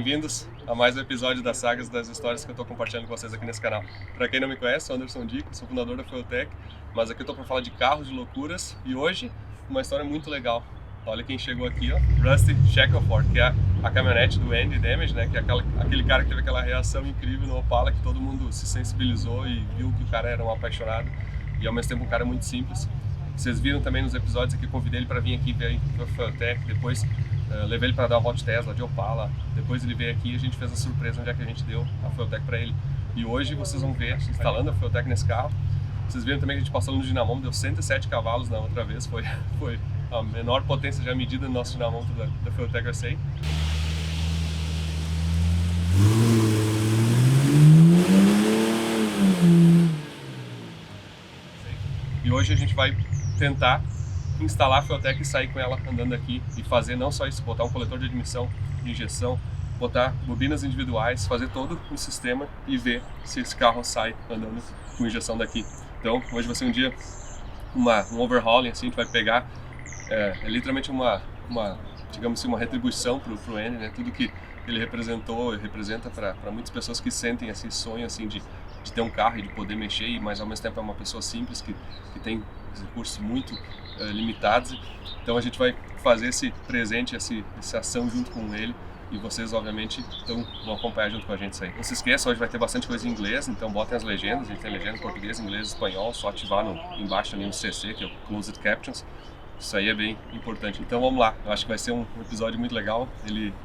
Bem-vindos a mais um episódio das sagas das histórias que eu estou compartilhando com vocês aqui nesse canal. Para quem não me conhece, sou Anderson Dico, sou fundador da Fueltech, mas aqui eu estou para falar de carros, de loucuras, e hoje uma história muito legal. Olha quem chegou aqui, ó, Rusty Shackelford, que é a caminhonete do Andy Damage, né, que é aquele cara que teve aquela reação incrível no Opala, que todo mundo se sensibilizou e viu que o cara era um apaixonado e ao mesmo tempo um cara muito simples. Vocês viram também nos episódios aqui, convidei ele para vir aqui ver a Fueltech, depois levei ele para dar uma Hot Tesla de Opala, depois ele veio aqui e a gente fez a surpresa onde é que a gente deu a Fueltech para ele. E hoje vocês vão ver instalando a Fueltech nesse carro. Vocês viram também que a gente passou no dinamômetro, deu 107 cavalos na outra vez, foi a menor potência já medida no nosso dinamômetro da Fueltech USA. E hoje a gente vai tentar instalar a Fueltech e sair com ela andando aqui e fazer não só isso, botar um coletor de admissão, de injeção, botar bobinas individuais, fazer todo o sistema e ver se esse carro sai andando com injeção daqui. Então hoje vai ser um dia, um overhauling, assim, a gente vai pegar, literalmente digamos assim, uma retribuição pro Andy, né? Tudo que ele representou e representa para muitas pessoas que sentem esse sonho assim de ter um carro e de poder mexer, mas ao mesmo tempo é uma pessoa simples que tem recursos muito limitados. Então a gente vai fazer esse presente, essa ação junto com ele, e vocês obviamente vão acompanhar junto com a gente isso aí. Não se esqueçam, hoje vai ter bastante coisa em inglês, então botem as legendas, a gente tem legenda em português, inglês, espanhol, só ativar embaixo ali no CC, que é o Closed Captions. Isso aí é bem importante. Então vamos lá, eu acho que vai ser um episódio muito legal.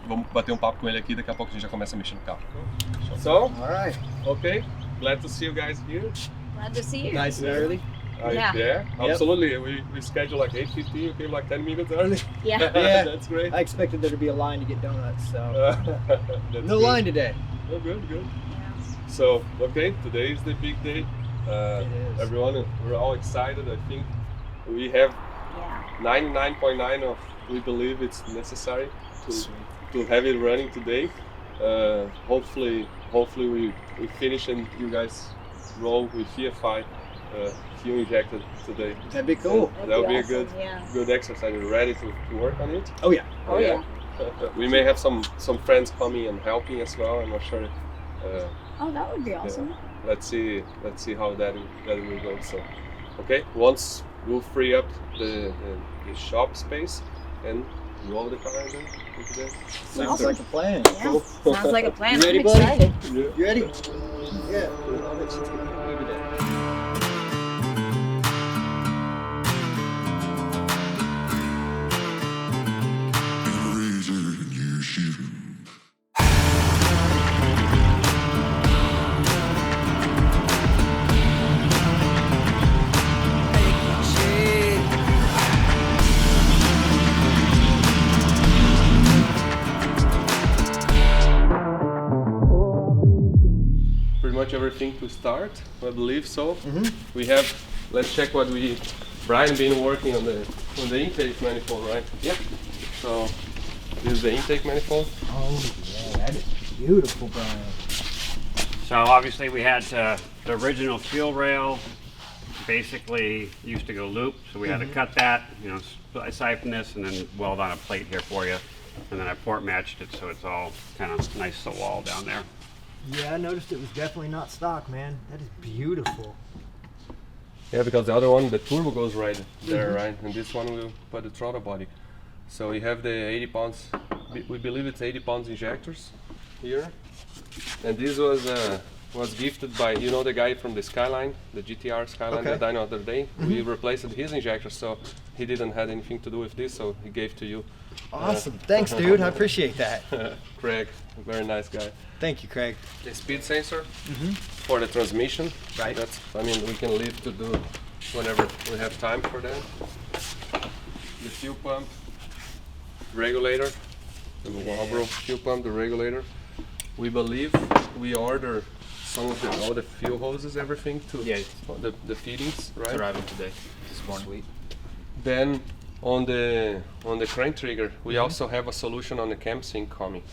Vamos bater um papo com ele aqui, daqui a pouco a gente já começa a mexer no carro. So, Alright. okay, glad to see you guys here. Glad to see you. Nice and early. Yeah. Yeah, Yep. absolutely. We scheduled like 8:15, you came like 10 minutes early. Yeah. Yeah. That's great. I expected there to be a line to get donuts, so That's no good. line today. Oh, good. Yeah. So, okay, today is the big day. It is. Everyone, we're all excited. I think we have Yeah. 99.9 of we believe it's necessary to have it running today. Hopefully we finish and you guys roll with EFI fuel injected today. That'd be cool. That would be a awesome, yeah. good exercise. You're ready to work on it? Oh yeah. Oh yeah. We may have some friends coming and helping as well. I'm not sure. Oh, that would be awesome. Let's see how that will go. So, okay, once we'll free up the shop space and roll the car into the Sounds Awesome. like a plan. Yeah. Sounds like a plan. You ready, I'm buddy? excited. Yeah. You ready? Yeah. Let's get moving it. Pretty much everything to start, I believe so. We have. Let's check what Brian been working on the intake manifold, right? Yeah. So this is the intake manifold. Oh yeah, that is beautiful, Brian. So obviously we had the original fuel rail basically used to go loop, so we had to cut that, siphon this and then weld on a plate here for you. And then I port matched it so it's all kind of nice to the wall down there. Yeah, I noticed it was definitely not stock, man. That is beautiful. Yeah, because the other one, the turbo goes right there, right? And this one will put the throttle body. So we have the 80 pounds, we believe it's 80 pounds injectors here. And this was gifted by, the guy from the Skyline, the GTR Skyline Okay. that I know the other day. We replaced his injector, so he didn't have anything to do with this, so he gave to you. Awesome. Thanks, dude. I appreciate that. Craig, very nice guy. Thank you, Craig. The speed sensor for the transmission. Right. We can leave to do whenever we have time for that. The fuel pump, regulator, the Marlboro fuel pump, the regulator. We believe we order some of all the fuel hoses, everything to the fittings, right? Arriving today, this morning. Sweet. Then on the crank trigger, we also have a solution on the cam sync coming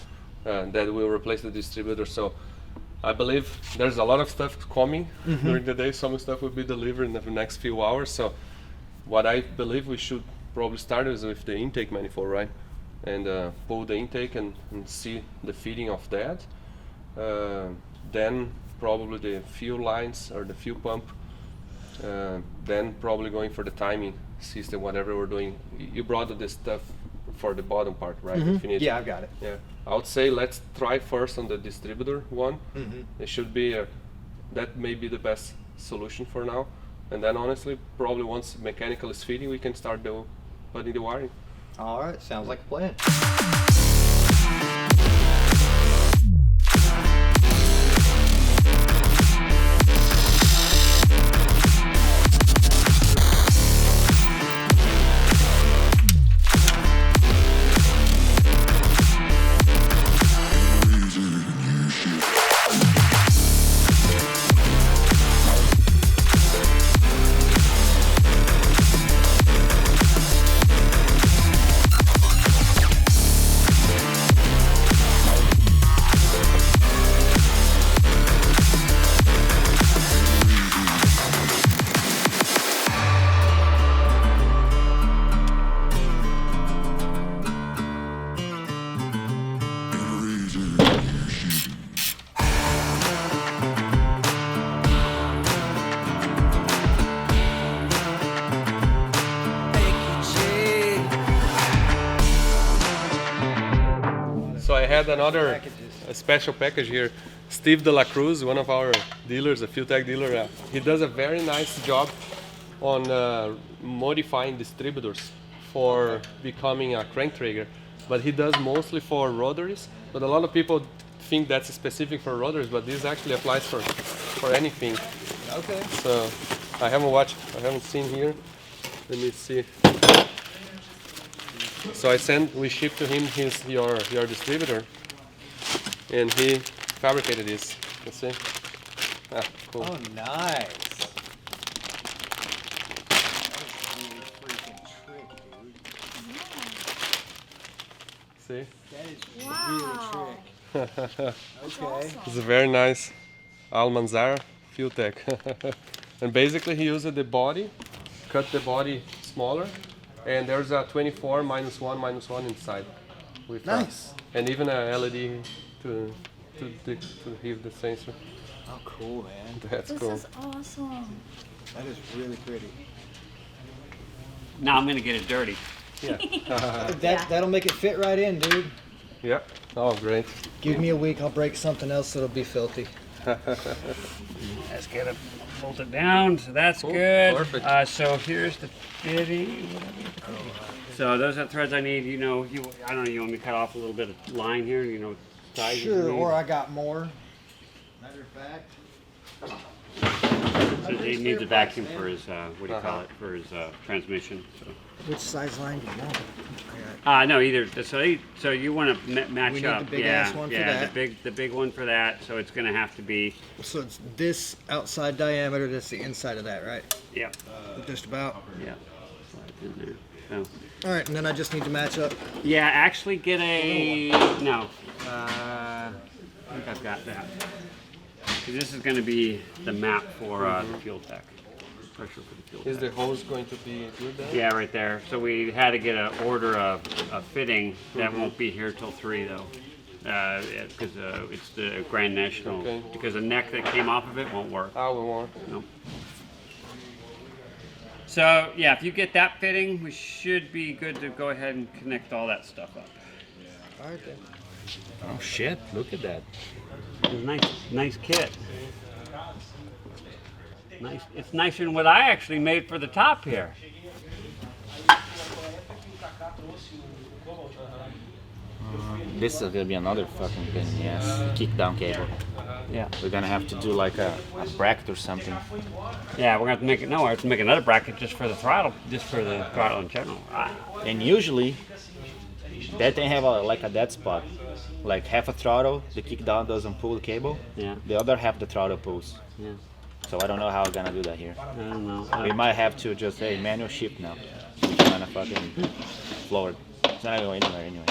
that will replace the distributor. So I believe there's a lot of stuff coming during the day. Some stuff will be delivered in the next few hours. So what I believe we should probably start is with the intake manifold, right? and pull the intake and see the feeding of that. Then probably the fuel lines or the fuel pump. Then probably going for the timing system, whatever we're doing. You brought this stuff for the bottom part, right? If you need Yeah, I've got it. yeah, I would say let's try first on the distributor one. It should be that may be the best solution for now. And then honestly, probably once mechanical is feeding, we can start putting the wiring. All right, sounds like a plan. So I had another special package here. Steve De La Cruz, one of our dealers, a Fuel Tech dealer, he does a very nice job on modifying distributors for becoming a crank trigger. But he does mostly for rotaries. But a lot of people think that's specific for rotaries, but this actually applies for anything. Okay. So I haven't seen here. Let me see. So we shipped to him your distributor, and he fabricated this. Let's see. Ah, cool. Oh, nice. That is really freaking trick, dude. See? That is Wow. really trick. Okay. It's a very nice Almanzar Fuel Tech. And basically he used the body, cut the body smaller, and there's a 24 -1 inside. With Nice. and even a LED to give the sensor. Oh, cool, man. That's This cool. is awesome. That is really pretty. Now I'm gonna get it dirty. That'll make it fit right in, dude. Yeah. Oh, great. Give me a week, I'll break something else that'll be filthy. Let's get it, bolt it down, so that's Cool, good. perfect. So here's the fitting. So those are the threads I need. You know, I don't know. You want me to cut off a little bit of line here? You know, size you Sure, need? or I got more. Matter of fact. So he needs a vacuum for his what do you call it? For his transmission. So. Which size line do you want? No, either. So you want to match We need up? the big yeah, ass one for yeah. that. The big one for that. So it's going to have to be. So it's this outside diameter, that's the inside of that, right? Yeah. Just about. Yeah. Slide it in there. So. All right, and then I just need to match up. Yeah, actually get a no. I think I've got that. 'Cause this is going to be the map for the Fuel Tech. Pressure for the Fuel Is Tech. the hose going to be good then? Yeah, right there. So we had to get an order of a fitting. That won't be here till 3 though. Because it's the Grand National. Okay. Because the neck that came off of it won't work. Ah, we want. No. So yeah, if you get that fitting, we should be good to go ahead and connect all that stuff up. All right, then. Oh shit, look at that. It's a nice kit. Nice. It's nicer than what I actually made for the top here. This is gonna be another fucking pain in the ass. Kick down cable. Yeah. We're gonna have to do like a bracket or something. Yeah, we're gonna have to make it. No, we have to make another bracket just for the throttle in general. And usually, that thing have like a dead spot. Like half a throttle, the kick down doesn't pull the cable. Yeah. The other half the throttle pulls. Yeah. So I don't know how we're gonna do that here. I don't know. We might have to just say manual shift now. We're trying to fucking floor it. It's not going anywhere anyway.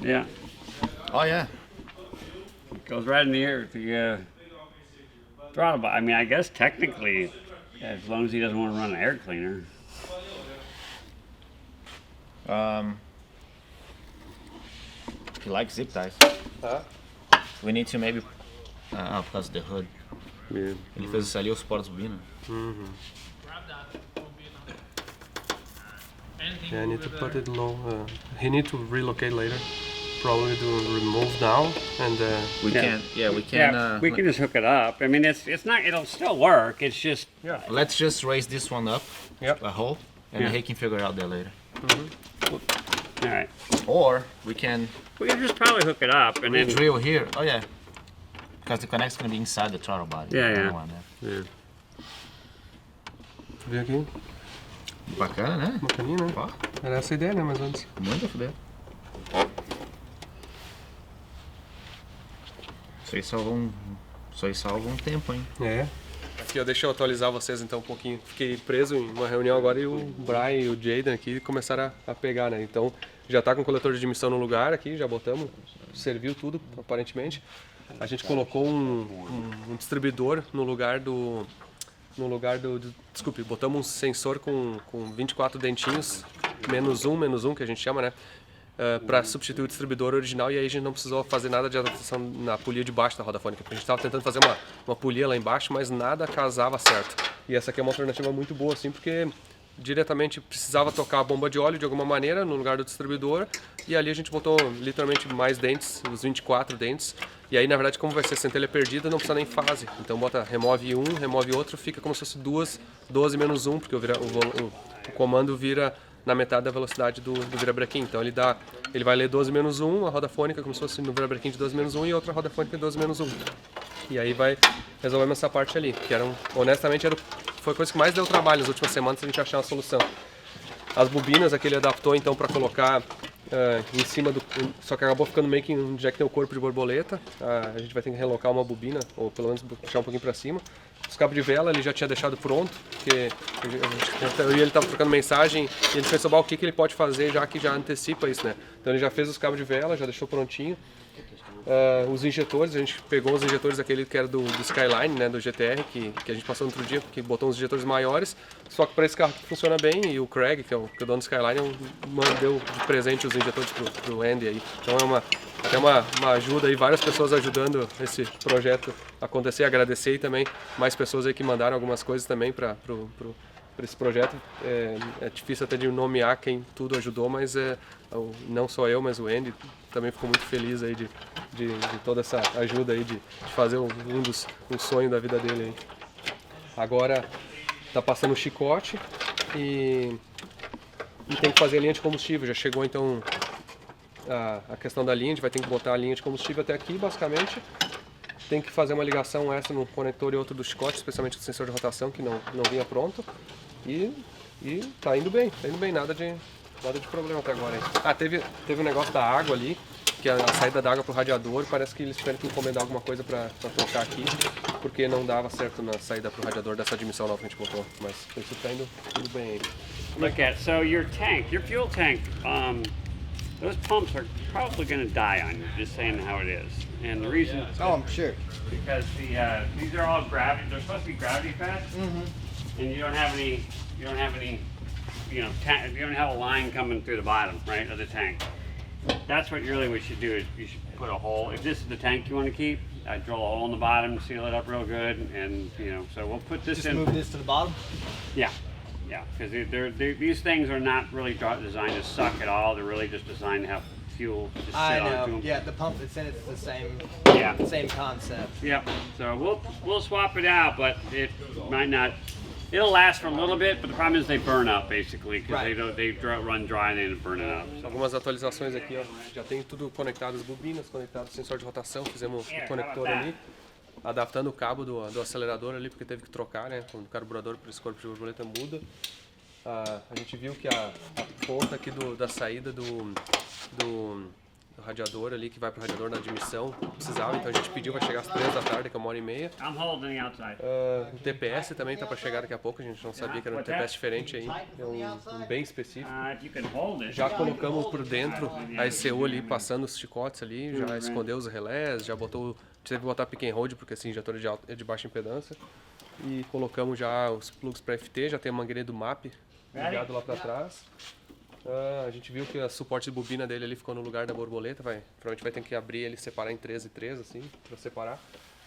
Yeah. Oh yeah. It goes right in the air with the throttle bar. I mean, I guess technically, as long as he doesn't want to run an air cleaner. He likes zip ties. Tá? We need to maybe. Plus the hood. Yeah. Ele fez isso ali, os portas bobina. Yeah, I need to put it low. He need to relocate later. Probably do remove now and We Yeah. can. Yeah, we can. Yeah, we can just hook it up. I mean, it's not. It'll still work. It's just. Let's just raise this one up. Yep. A hole, and Yeah. he can figure it out there later. All right. Or we can We can just probably hook it up and then. drill here. Oh yeah. Because the connect's gonna be inside the throttle body. Yeah, I don't yeah. want that. Yeah. ver aqui. Bacana, né? Bacaninha, né? Ó, Era essa a ideia, né? Mais ou menos. manda fuder. Isso aí salva um tempo, hein? É. Aqui, ó, deixa eu atualizar vocês então um pouquinho. Fiquei preso em uma reunião agora e o Brian e o Jaden aqui começaram a pegar, né? Então já tá com o coletor de admissão no lugar aqui, já botamos, serviu tudo aparentemente. A gente colocou um distribuidor no lugar do. Desculpe, botamos um sensor com 24 dentinhos, menos um, que a gente chama, né? Para substituir o distribuidor original, e aí a gente não precisou fazer nada de adaptação na polia de baixo da roda fônica, porque a gente estava tentando fazer uma polia lá embaixo, mas nada casava certo. E essa aqui é uma alternativa muito boa, assim, porque diretamente precisava tocar a bomba de óleo de alguma maneira no lugar do distribuidor, e ali a gente botou literalmente mais dentes, os 24 dentes, e aí na verdade como vai ser centelha perdida não precisa nem fase, então bota remove um, remove outro, fica como se fosse 12 menos 1, porque o comando vira na metade da velocidade do virabrequim, então ele vai ler 12 menos 1, a roda fônica como se fosse no virabrequim de 12 menos 1 e outra roda fônica de 12 menos 1. E aí vai resolver essa parte ali, que honestamente foi a coisa que mais deu trabalho nas últimas semanas a gente achar uma solução. As bobinas aqui ele adaptou então para colocar em cima só que acabou ficando meio que onde é que tem o corpo de borboleta. A gente vai ter que relocar uma bobina, ou pelo menos puxar um pouquinho para cima. Os cabos de vela ele já tinha deixado pronto, porque eu e ele estava trocando mensagem e ele pensou, o que ele pode fazer já que já antecipa isso, né? Então ele já fez os cabos de vela, já deixou prontinho. Os injetores, a gente pegou os injetores aquele que era do Skyline, né, do GTR, que a gente passou no outro dia, que botou uns injetores maiores, só que para esse carro funciona bem, e o Craig, que é o dono do Skyline, deu de presente os injetores pro Andy aí. Então é uma ajuda aí, várias pessoas ajudando esse projeto acontecer, agradecer e também mais pessoas aí que mandaram algumas coisas também para esse projeto. É difícil até de nomear quem tudo ajudou, mas não só eu, mas o Andy também ficou muito feliz aí de toda essa ajuda aí de fazer um sonho da vida dele aí. Agora tá passando o chicote e tem que fazer a linha de combustível. Já chegou então a questão da linha, a gente vai ter que botar a linha de combustível até aqui basicamente. Tem que fazer uma ligação essa no conector e outro do chicote, especialmente o sensor de rotação que não vinha pronto. E tá indo bem, nada de problema até agora aí. Teve um negócio da água ali, que é a saída da água pro radiador, parece que eles tiveram que encomendar alguma coisa pra trocar aqui, porque não dava certo na saída pro radiador dessa admissão nova que a gente botou, mas isso tá indo tudo bem aí. Look at so your fuel tank. Those pumps are probably going to die on you. Just saying how it is, and the reason. Oh, I'm sure. Because these are all gravity. They're supposed to be gravity fed, and you don't have any. You don't have you don't have a line coming through the bottom, right, of the tank. That's what really we should do. Is you should put a hole. If this is the tank you want to keep, I drill a hole in the bottom, seal it up real good, and so we'll put this Just in. move this to the bottom. Yeah, because these things are not really designed to suck at all. They're really just designed to have fuel just I sit onto know. them. Yeah, the pump that's in it's the same. Yeah. Same concept. Yep. So we'll swap it out, but it might not. It'll last for a little bit, but the problem is they burn up basically because Right. they run dry and they burn it up. So, Algumas atualizações aqui, ó. Já tem tudo conectado, as bobinas, conectado o sensor de rotação, fizemos o conector ali, adaptando o cabo do acelerador ali, porque teve que trocar, né? O carburador para esse corpo de borboleta muda. A gente viu que a ponta aqui da saída radiador ali que vai pro radiador na admissão. Precisava, então a gente pediu para chegar às 3 da tarde, que é 1h30. I'm holding the outside. O TPS também tá para chegar daqui a pouco, a gente não sabia que era um TPS diferente aí, é um bem específico. If you can hold it. Já colocamos por dentro a ECU ali, passando os chicotes ali, já escondeu os relés, já botou, teve que botar pick and hold porque esse injetor é de baixa impedância. E colocamos já os plugs para FT, já tem a mangueira do MAP ligado lá para trás. A gente viu que o suporte de bobina dele ali ficou no lugar da borboleta, provavelmente vai ter que abrir ele e separar em 3 e 3 assim, para separar.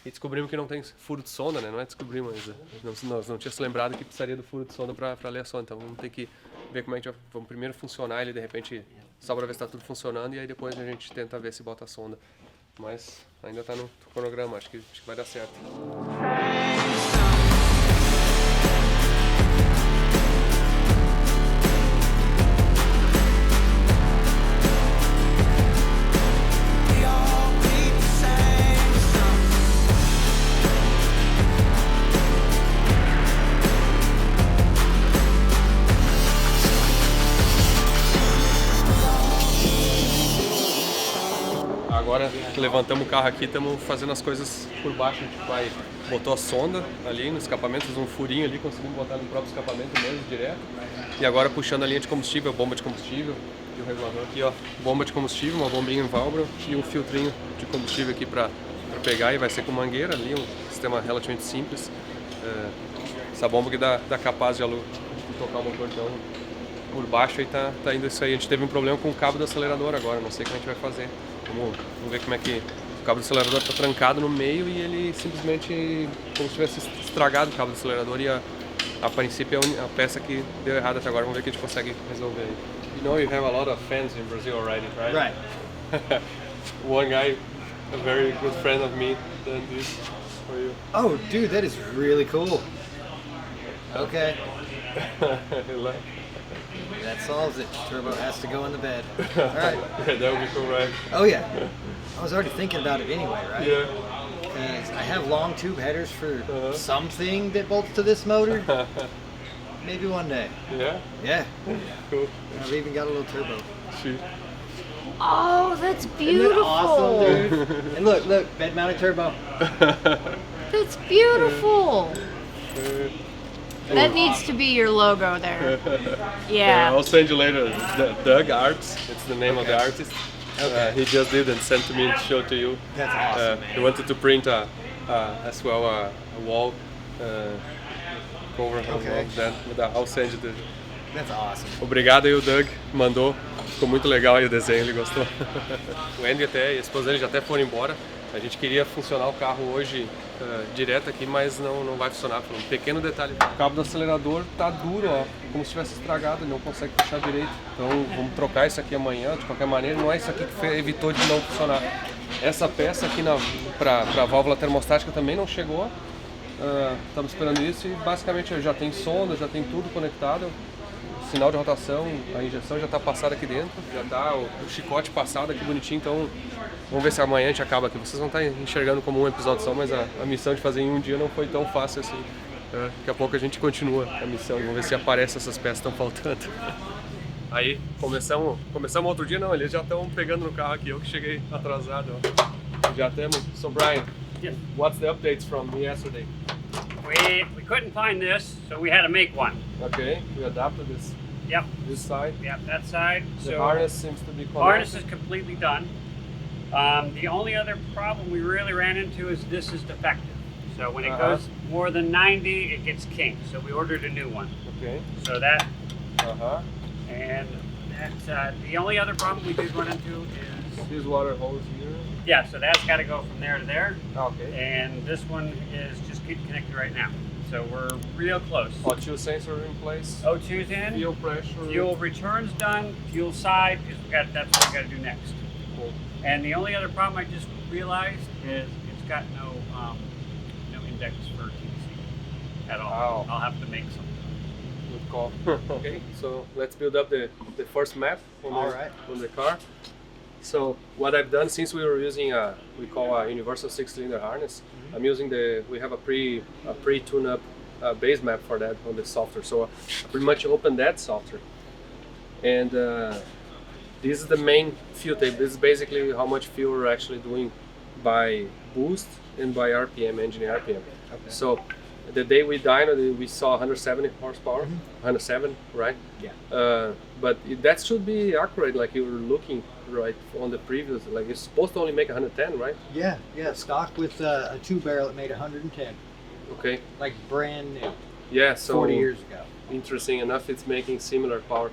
E descobrimos que não tem furo de sonda, né? Não é descobrimos, mas nós não tinha se lembrado que precisaria do furo de sonda para ler a sonda. Então vamos ter que ver como é que vamos primeiro funcionar ele de repente, só para ver se está tudo funcionando e aí depois a gente tenta ver se bota a sonda. Mas ainda está no cronograma, acho que vai dar certo. Agora que levantamos o carro aqui, estamos fazendo as coisas por baixo. A gente botou a sonda ali no escapamento, fez um furinho ali, conseguimos botar no próprio escapamento mesmo, direto. E agora puxando a linha de combustível, bomba de combustível, e o regulador aqui, ó, bomba de combustível, uma bombinha em válvula e um filtrinho de combustível aqui para pegar, e vai ser com mangueira ali, um sistema relativamente simples. Essa bomba que dá capaz de tocar o motor, então por baixo aí tá indo isso aí. A gente teve um problema com o cabo do acelerador agora, não sei como a gente vai fazer. Vamos ver como é que o cabo do acelerador está trancado no meio e ele simplesmente como se tivesse estragado o cabo do acelerador, e a princípio é a peça que deu errado até agora. Vamos ver o que a gente consegue resolver aí. You know, you have a lot of fans in Brazil already, right? Right. One guy, a very good friend of me, done this for you. Oh, dude, that is really cool. Okay. That solves it. Turbo has to go in the bed. All right. Yeah, that would be cool, right? Oh yeah. I was already thinking about it anyway, right? Yeah. Because I have long tube headers for something that bolts to this motor. Maybe one day. Yeah? Yeah. Cool. I've even got a little turbo. Shoot. Oh, that's Isn't that beautiful. awesome, dude? And look, bed mounted turbo. That's beautiful. That needs to be your logo there. Yeah. I'll send you later. Doug Arts, it's the name of the artist. Okay. He just did and sent to me to show to you. That's awesome, man. He wanted to print as well a wall cover of that. But I'll send you the. That's awesome. Obrigado aí, o Doug mandou. Ficou muito legal aí o desenho, ele gostou. O Andy e a esposa dele já até foram embora. A gente queria funcionar o carro hoje direto aqui, mas não vai funcionar por um pequeno detalhe. O cabo do acelerador tá duro, ó, como se tivesse estragado, não consegue puxar direito. Então vamos trocar isso aqui amanhã, de qualquer maneira. Não é isso aqui que evitou de não funcionar. Essa peça aqui para a válvula termostática também não chegou. Estamos esperando isso e basicamente já tem sonda, já tem tudo conectado. O sinal de rotação, a injeção já está passada aqui dentro, já está o chicote passado aqui bonitinho, então vamos ver se amanhã a gente acaba aqui. Vocês vão estar enxergando como um episódio só, mas a missão de fazer em um dia não foi tão fácil assim. Daqui a pouco a gente continua a missão, vamos ver se aparecem essas peças que estão faltando. Aí começamos outro dia, não, eles já estão pegando no carro aqui, eu que cheguei atrasado. Ó. Já temos. So Brian, Yes. what's the updates from yesterday? We couldn't find this, so we had to make one. Okay, we adapted this side. Yep, that side. The So harness seems to be connected. harness is completely done. The only other problem we really ran into is this is defective. So when it goes more than 90, it gets kinked. So we ordered a new one. Okay. So that, Uh-huh. and that's the only other problem we did run into is, This water hose here. yeah, so that's got to go from there to there. Okay. And this one is just getting connected right now. So we're real close. O2 sensor in place. O2's in. Fuel pressure. Fuel return's done. Fuel side, because that's what we got to do next. Cool. And the only other problem I just realized is it's got no index for TC at all. Wow. I'll have to make some. Good call. Okay, so let's build up the first map on the car. So what I've done, since we were using we call a universal 6-cylinder harness, I'm using we have a pre-tune-up base map for that on the software. So I pretty much opened that software, and This is the main fuel tape. This is basically how much fuel we're actually doing by boost and by RPM, engine RPM. So the day we dynoed, we saw 170 horsepower, 107, right? Yeah. But that should be accurate, like you were looking right on the previous. Like it's supposed to only make 110, right? Yeah, stock with a 2-barrel, it made 110, Okay. like brand new, Yeah. So 40 years ago. interesting enough, it's making similar power.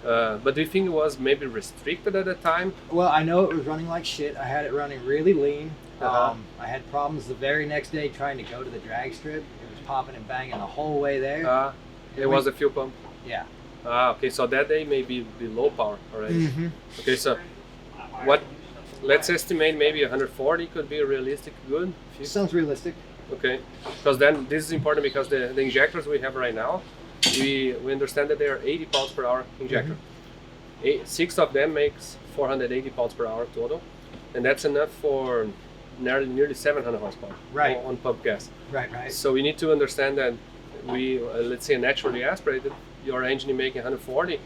But do you think it was maybe restricted at the time? Well, I know it was running like shit. I had it running really lean. I had problems the very next day trying to go to the drag strip. It was popping and banging the whole way there. It was a fuel pump. Yeah. Okay, so that day may be low power already. Okay, so what? Let's estimate maybe 140 could be a realistic good. Sounds realistic. Okay, because then this is important because the injectors we have right now, we understand that they are 80 pounds per hour injector. 6 of them makes 480 pounds per hour total, and that's enough for nearly 700 horsepower Right. on pump gas. Right. So we need to understand that we, let's say naturally aspirated, your engine is making 140,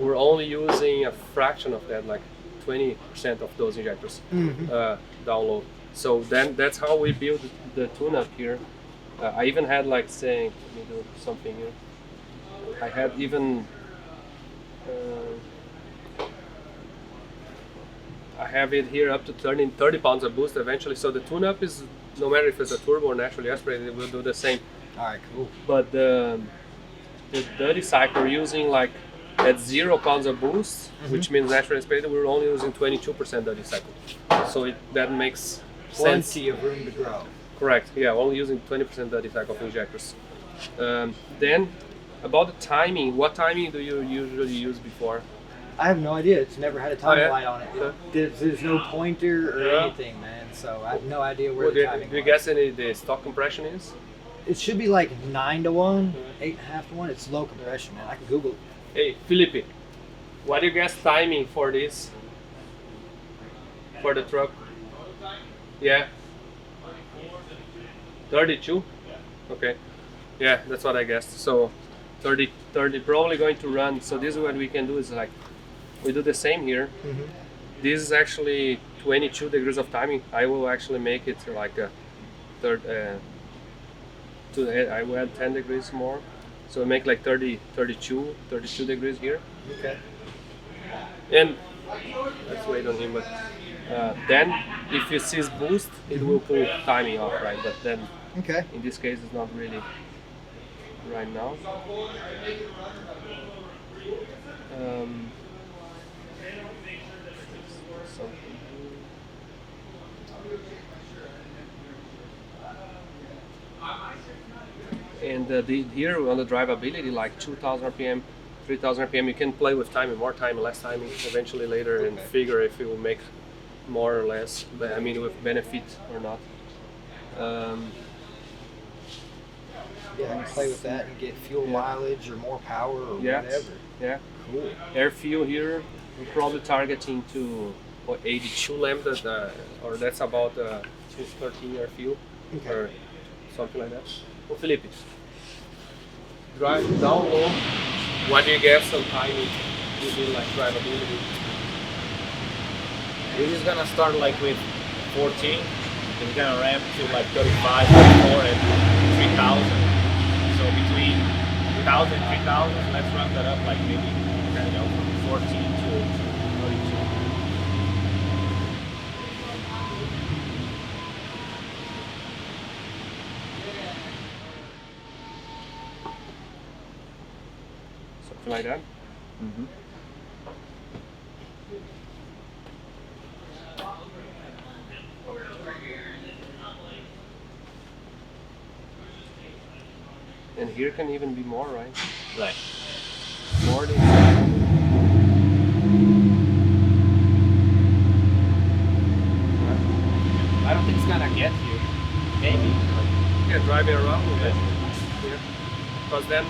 we're only using a fraction of that, like 20% of those injectors down low. So then that's how we build the tune-up here. I even had like saying, let me do something here. I had even, I have it here up to 30 pounds of boost eventually. So the tune-up is, no matter if it's a turbo or naturally aspirated, it will do the same. All right, cool. But the dirty cycle we're using like at 0 pounds of boost, which means naturally aspirated, we're only using 22% dirty cycle. So that makes sense. Plenty of room to grow. Correct. Yeah, only using 20% dirty cycle of injectors. Then about the timing, what timing do you usually use before? I have no idea. It's never had a time yeah? light on it. There's no pointer or anything, man. So I have no idea where Well, the timing do you was. guess any the stock compression is? It should be like 9 to 1, 8.5 to 1. It's low compression, man. I can Google it. Hey, Felipe, what do you guess timing for this? For the truck? Yeah. 32? Okay. Yeah, that's what I guessed. So 30 probably going to run. So this is what we can do is like, we do the same here. This is actually 22 degrees of timing. I will actually make it like a I will add 10 degrees more. So make like 32 degrees here. Okay. And let's wait on him. But then if you see boost, it will pull timing off, right? But then Okay. in this case, it's not really right now. And here on the drivability, like 2,000 RPM, 3,000 RPM, you can play with timing, more timing, less timing, eventually later, and figure if it will make more or less, I mean, with benefit or not. Yeah, I can play with that and get fuel mileage or more power or Yeah. whatever. Yeah. Cool. Air fuel here, we're probably targeting to 82 lambda, or that's about 213 air fuel, or something like that. Well, Felipe, drive down low. What do you guess on timing? You mean like drivability? This is gonna start like with 14. It's gonna ramp to like 35, 34, and 3,000. So between 2,000 and 3,000, let's ramp that up like maybe, from 14 to 32. Something like that. And here can even be more, right? Right. More than I don't think it's gonna get you. Maybe. yeah, driving around with it. Yeah. Because then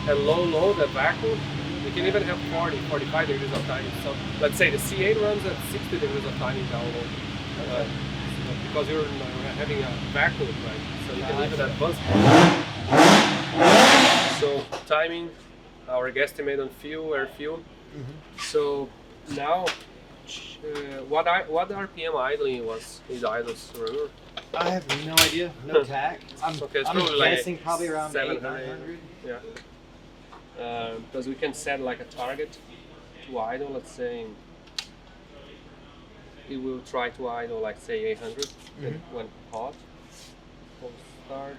at low load, the vacuum, you can even have 40, 45 degrees of timing. So let's say the C8 runs at 60 degrees of timing down low. Because you're having a vacuum, right? So you can even advance. So timing, our guesstimate on fuel, air fuel. So Now, what RPM idling is idles? Remember? I have no idea. No tag. I'm Okay, it's I'm probably like guessing probably around 700. 800-900. Yeah. Because we can set like a target to idle. Let's say it will try to idle like say 800 when hot. Full start.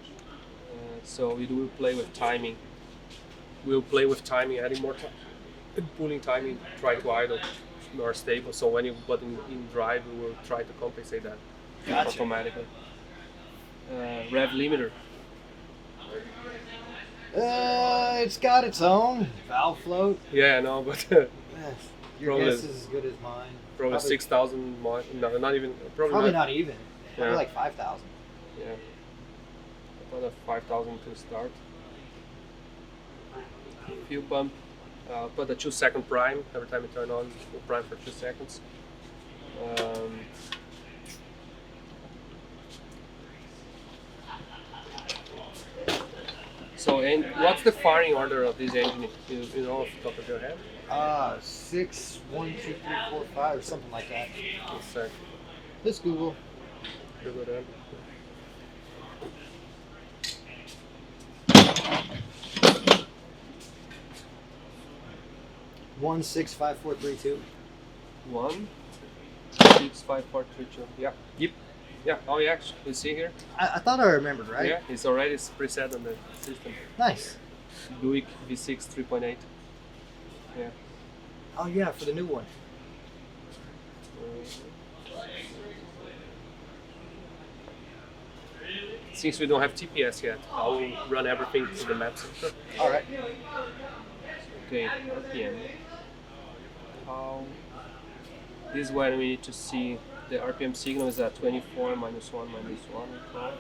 So we will play with timing. We'll play with timing, adding more time, pulling timing, try to idle more stable. So when you put in drive, we will try to compensate that automatically. Rev limiter. It's got its own valve float. Yeah, no, but Your Probably- guess is as good as mine. probably 6,000. No, not even. Probably not even. Probably Yeah. like 5,000. Yeah. About 5,000 to start. Fuel pump. Put a 2-second prime every time you turn on. We'll prime for 2 seconds. So, and what's the firing order of this engine? You know off the top of your head? 6, 1, 2, 3, 4, 5, or something like that. Let's say. Let's Google. Google that. One 6 5 4 3 2. 1, 6, 5, 4, 3, 2. Yeah. Yep. Yeah. Oh yeah. You see here? I thought I remembered, right? Yeah. It's already preset on the system. Nice. Buick V6 3.8. Yeah. Oh yeah, for the new one. Since we don't have TPS yet, I'll run everything to the map center. All right. Okay, RPM. This is where we need to see the RPM signal is at 24 minus 1 minus 1. Okay.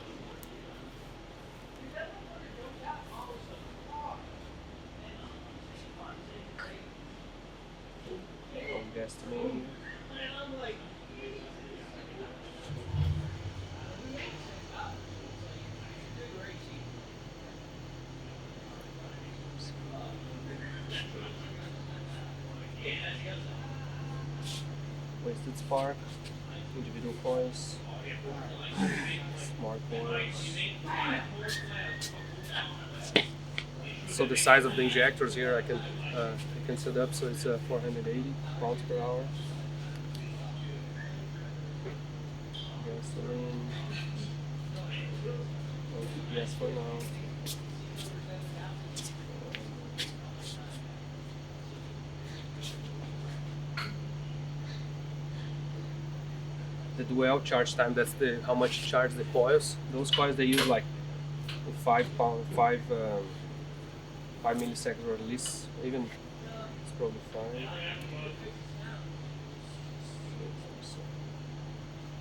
Guesstimate. Wasted spark, individual coils, smart coils. So the size of the injectors here I can set up so it's 480 pounds per hour. Gasoline. Yes for now. The dwell charge time, that's how much you charge the coils. Those coils they use like 5 milliseconds or at least, even it's probably fine.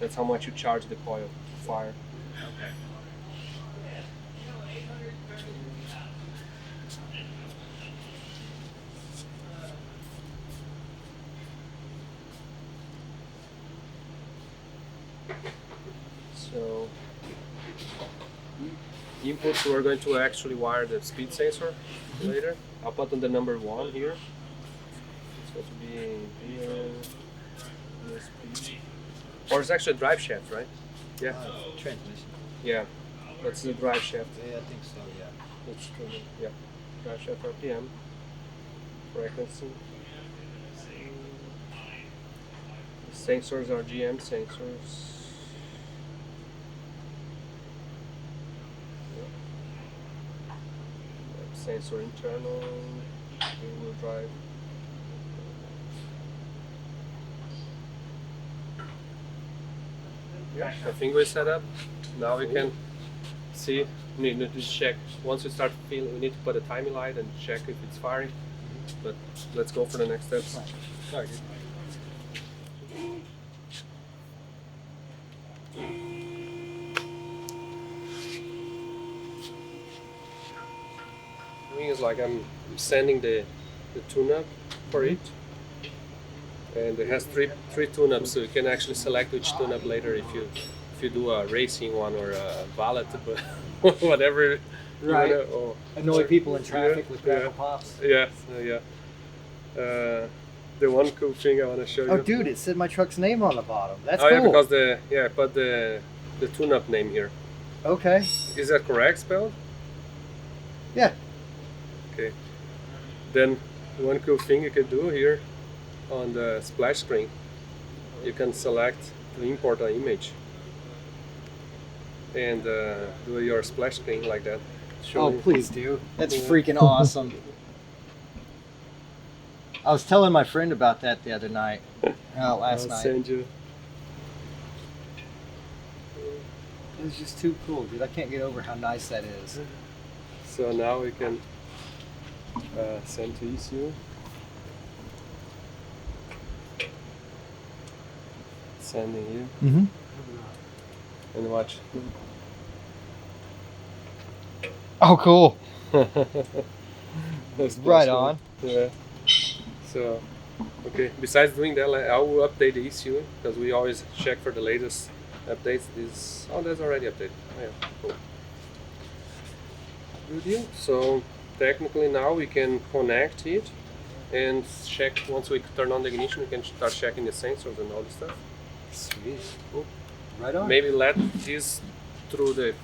That's how much you charge the coil to fire. So inputs, we're going to actually wire the speed sensor later. I'll put on the number 1 here. It's going to be here. Speed. Or it's actually a drive shaft, right? Yeah. Transmission. Yeah. That's the drive shaft. Yeah, I think so. Yeah. It's yeah. Drive shaft RPM. Frequency. The sensors are GM sensors. Sensor internal, rear-wheel drive. Yeah, I think we're set up. Now we can see. We need to check. Once we start feeling, we need to put a timing light and check if it's firing. But let's go for the next steps. Sorry, dude. Doing is like I'm sending the tune-up for it, and it has three tune-ups, so you can actually select which tune-up later if you do a racing one or a valet, but whatever. Right. You wanna, Annoy people in traffic yeah, with gravel yeah. pops. Yeah, yeah. the one cool thing I want to show you. Oh, dude, it said my truck's name on the bottom. That's Oh cool. yeah, because I put the tune-up name here. Okay. Is that correct spelled? Yeah. Okay. Then one cool thing you can do here on the splash screen, you can select to import an image and do your splash screen like that. Oh, please do. That's freaking awesome. I was telling my friend about that the other night. Last I'll night. send you. It was just too cool, dude. I can't get over how nice that is. So now we can send to ECU. Sending you Mm-hmm. and watch. Oh, cool. That's Right cool. on. Yeah. So, okay. Besides doing that, I will update the ECU because we always check for the latest updates. That's already updated. Oh, yeah, cool. Good deal. So technically now we can connect it and check. Once we turn on the ignition, we can start checking the sensors and all this stuff. Sweet. Cool. Right on. Maybe let this through to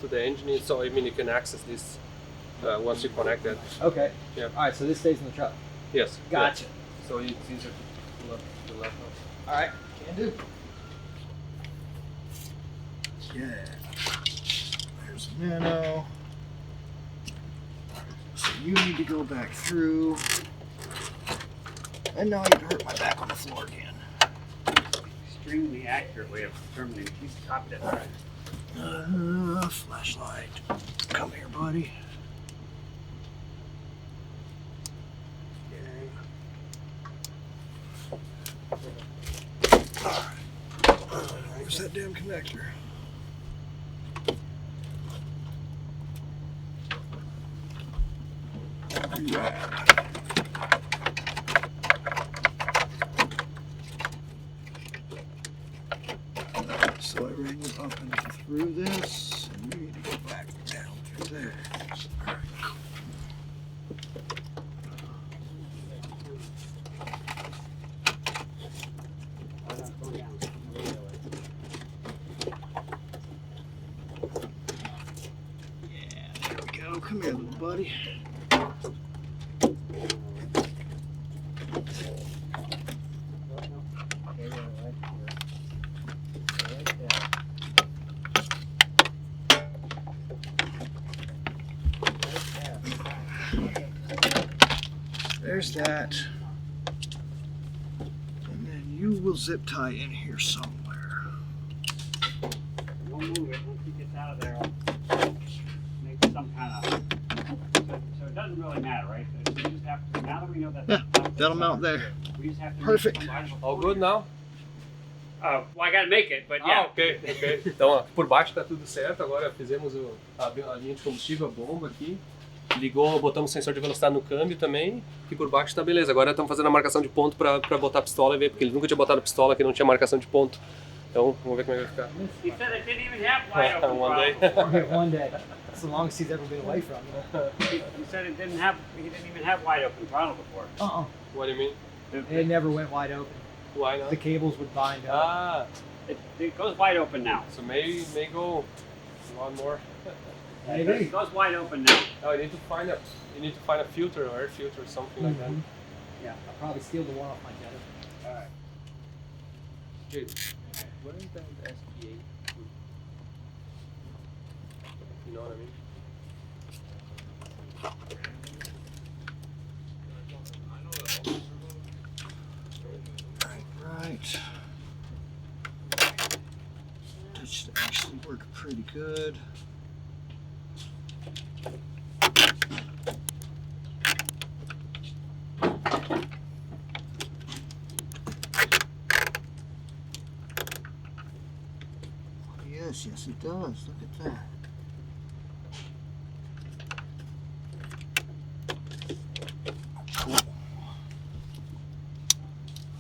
the engine, so I mean you can access this once you connect that. Okay. Yeah. All right, so this stays in the truck. Yes. Gotcha. Yeah. So it's easier to pull up the laptop. All right. Can do. Yeah. There's a nano. So you need to go back through. And now I can hurt my back on the floor again. Extremely accurate way of determining if he's copied it. Flashlight. Come here, buddy. Where's that damn connector? Yeah. So I ran it up and through this, and you need to go back down through there. All right, cool. Yeah, there we go. Come here, little buddy. There's that. And then you will zip tie in here somewhere. Don't move it. Once he gets out of there, I'll make some kind of. So it doesn't really matter, right? We just have to, now that we know that. Yeah, that'll mount there. We just have to. Perfect. All good now? Well, I gotta make it, but yeah. Ok. Então, ó, por baixo tá tudo certo. Agora fizemos a linha de combustível, a bomba aqui. Ligou, botamos sensor de velocidade no câmbio também. E por baixo tá beleza. Agora estamos fazendo a marcação de ponto pra botar a pistola e ver, porque ele nunca tinha botado a pistola aqui, não tinha marcação de ponto. Então, vamos ver como é que vai ficar. He said it didn't even have wide open. One day. Yeah, one day. That's the longest he's ever been away from me. He said it didn't have. He didn't even have wide open throttle before. What do you mean? It never went wide open. Why not? The cables would bind up. Ah, It goes wide open now. so maybe may go a lot more. Maybe. It goes wide open now. Oh, you need to find a filter or air filter or something like that. Yeah, I'll probably steal the one off my Jetta. Alright. Dude, what is that SPA? You know what I mean? Right. That should actually work pretty good. Yes, it does. Look at that. Cool.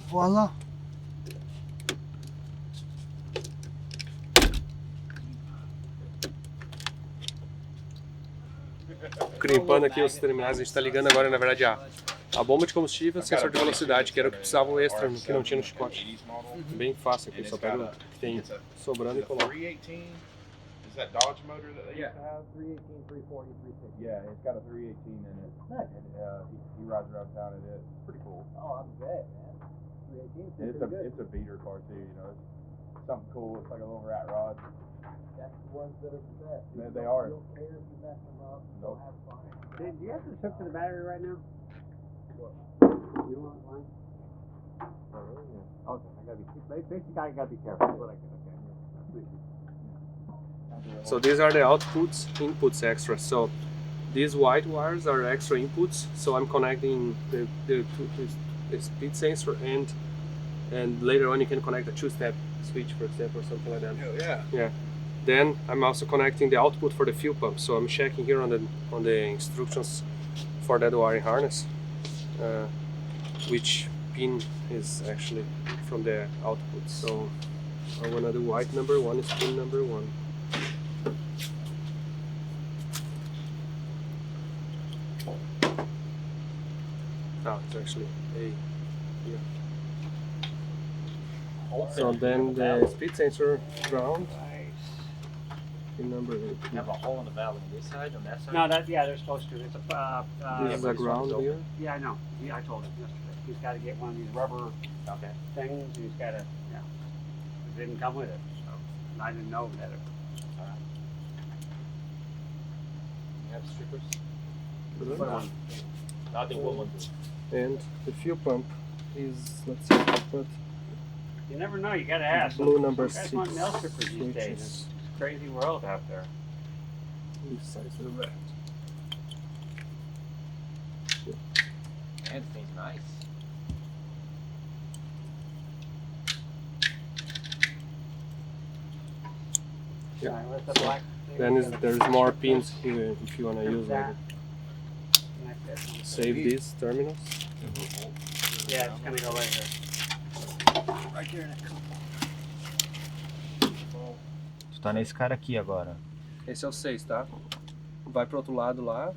Voila. Crimpando aqui os terminais, a gente está ligando agora, na verdade, A bomba de combustível, sensor de velocidade, que era o que precisava o extra, que não tinha no chicote. Bem fácil aqui, só pega o que tem sobrando e coloca. 318. Is that Dodge motor that they used to have? 318, 340, 360. Yeah, it's got a 318 in it. Nice. And he rides around town in it. It's pretty cool. Oh, I bet, man. 318 And is pretty good. it's a beater car too, you know. It's something cool. It's like a little rat rod. That's the ones that are the best. They are. You don't care if you mess them up. Nope. They'll have fun. Do you have this hooked to the battery right now? You want line? Okay, I gotta be, basically I gotta be careful. That's what I can, okay. So these are the outputs, inputs extra. So these white wires are extra inputs. So I'm connecting the speed sensor and later on you can connect a two-step switch, for example, or something like that. Hell yeah. Yeah. Then I'm also connecting the output for the fuel pump. So I'm checking here on the instructions for that wiring harness, which pin is actually from the output. So I'm gonna do white number 1 is pin number 1. Oh, it's actually A here. So then the speed sensor ground, pin number 8. You have a hole in the valve on this side, on that side? No, yeah, they're supposed to. It's a, This is a ground here. yeah, I know. I told him yesterday. He's got to get one of these rubber Okay. things. He's got to, yeah. It didn't come with it, so I didn't know that. You have strippers? Good. Put one. Not the woman. And the fuel pump is, let's see, put You never know. You got to ask. blue number Some guys 6, want nail strippers these which days. is It's a crazy world out there. this size of that. Man, this thing's nice. Yeah. All right, where's the black thing? Then there's more pins here if you want to use that. like Connect this one. save these terminals. Yeah, it's gonna go right here. Right there next. Tu tá nesse cara aqui agora. Esse é o 6, tá? Vai pro outro lado lá.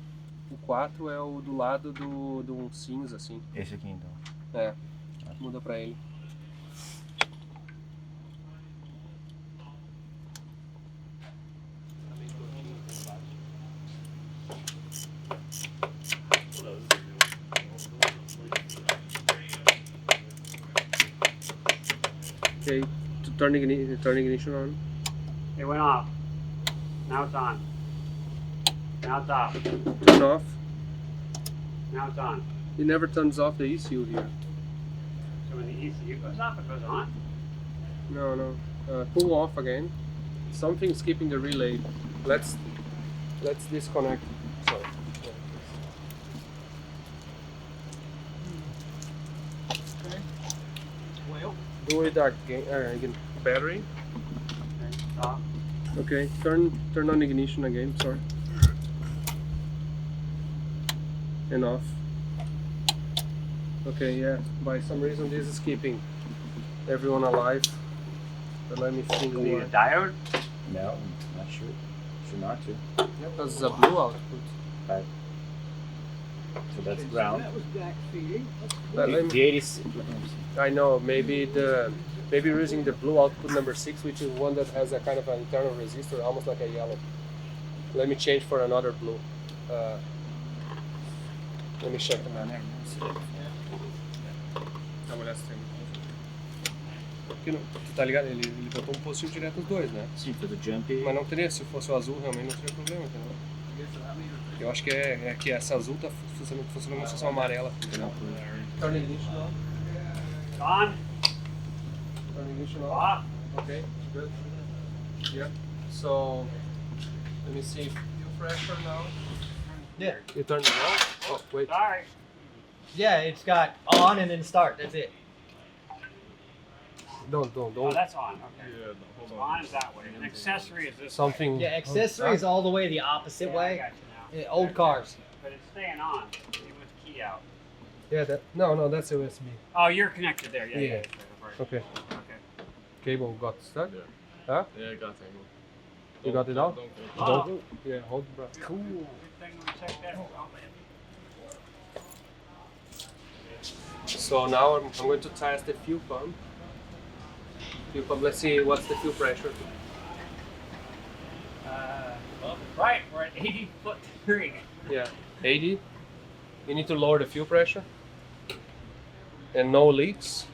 O 4 é o do lado do um cinza, assim. Esse aqui então. É. Muda pra ele. Okay, to turn ignition on. It went off. Now it's on. Now it's off. Turn off. Now it's on. It never turns off the ECU here. So when the ECU goes off, it goes on. No. Pull off again. Something's keeping the relay. Let's disconnect. Sorry. Well, Do it again. Battery. Okay, it's off. Okay. Turn on ignition again. Sorry. And off. Okay. Yeah. By some reason this is keeping everyone alive. But let me think. You need a Why. diode? No, not sure. Should not to. Because it's a blue output. So that's ground. that was back feeding. Let me- The 80. I know, maybe we're using the blue output number 6, which is one that has a kind of an internal resistor, almost like a yellow. Let me change for another blue. Let me check the manual. Dá uma olhada se tem. Porque não, tu tá ligado? Ele botou um positivo direto os dois, né? Sim, fez o jump. Mas não teria, se fosse o azul, realmente não teria problema, entendeu? Eu acho que é que essa azul tá funcionando como se fosse uma amarela, entendeu? Turn ignition on. On? Turn ignition on. Off? Okay, good. Yeah. So let me see. Fuel pressure now. Yeah. You turn it on. Oh wait. Sorry. Yeah, it's got on and then start. That's it. Don't. Oh, that's on. Okay. Yeah, hold On is that way. An accessory is this Something. Yeah, accessories all the way the opposite way. way. Yeah, I got you now. Yeah, old cars. But it's staying on, even with the key out. Yeah. No. That's USB. Oh, you're connected there. Yeah. Yeah. Right. Okay. Okay. Cable got stuck. Yeah. Huh? Yeah, got tangled. You got it out? Oh. Don't. Yeah. Hold the breath. Cool. Good thing we checked that. Oh, man. So now I'm going to test the fuel pump. Fuel pump. Let's see what's the fuel pressure. Well, right, we're at 80.3. Yeah, 80. You need to lower the fuel pressure. And no leaks.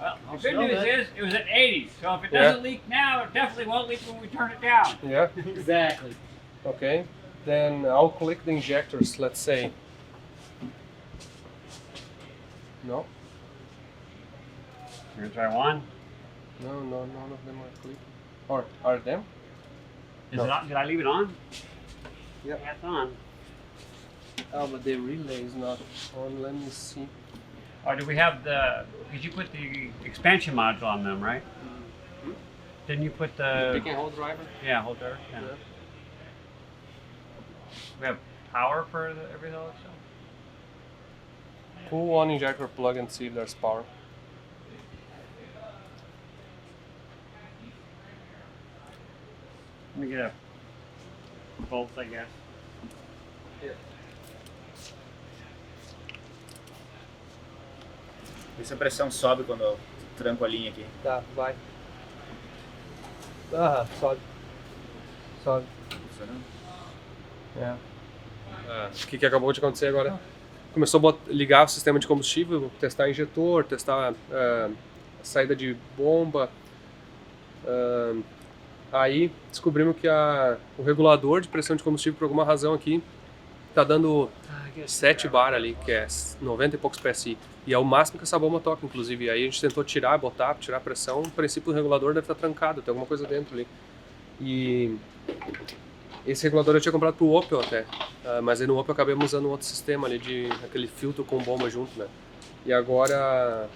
Well, the good news is it was at 80, so if it doesn't leak now, it definitely won't leak when we turn it down. Yeah. Exactly. Okay. Then I'll click the injectors. Let's say. No. We're gonna try one. No, none of them are clicked. Or are them? Is No. it on? Did I leave it on? Yep. Yeah, it's on. Oh, but the relay is not on. Let me see. Or do we have the? Because you put the expansion module on them, right? Didn't you put the? Pick and hold driver. Yeah, hold there. Yeah. Yeah. We have power for everything else. Pull one injector plug and see if there's power. Let me get a bolt, I guess. Vê se a pressão sobe quando eu tranco a linha aqui. Tá, vai. Ah, sobe. Sobe. Funcionando? É. O que acabou de acontecer agora? Começou a ligar o sistema de combustível, testar injetor, testar a saída de bomba. Aí descobrimos que o regulador de pressão de combustível, por alguma razão aqui, tá dando 7 bar ali, que é 90 e poucos PSI. E é o máximo que essa bomba toca, inclusive. Aí a gente tentou tirar a pressão. No princípio o regulador deve estar trancado, tem alguma coisa dentro ali. E esse regulador eu tinha comprado pro Opel até. Mas aí no Opel eu acabei usando um outro sistema ali, aquele filtro com bomba junto, né? E agora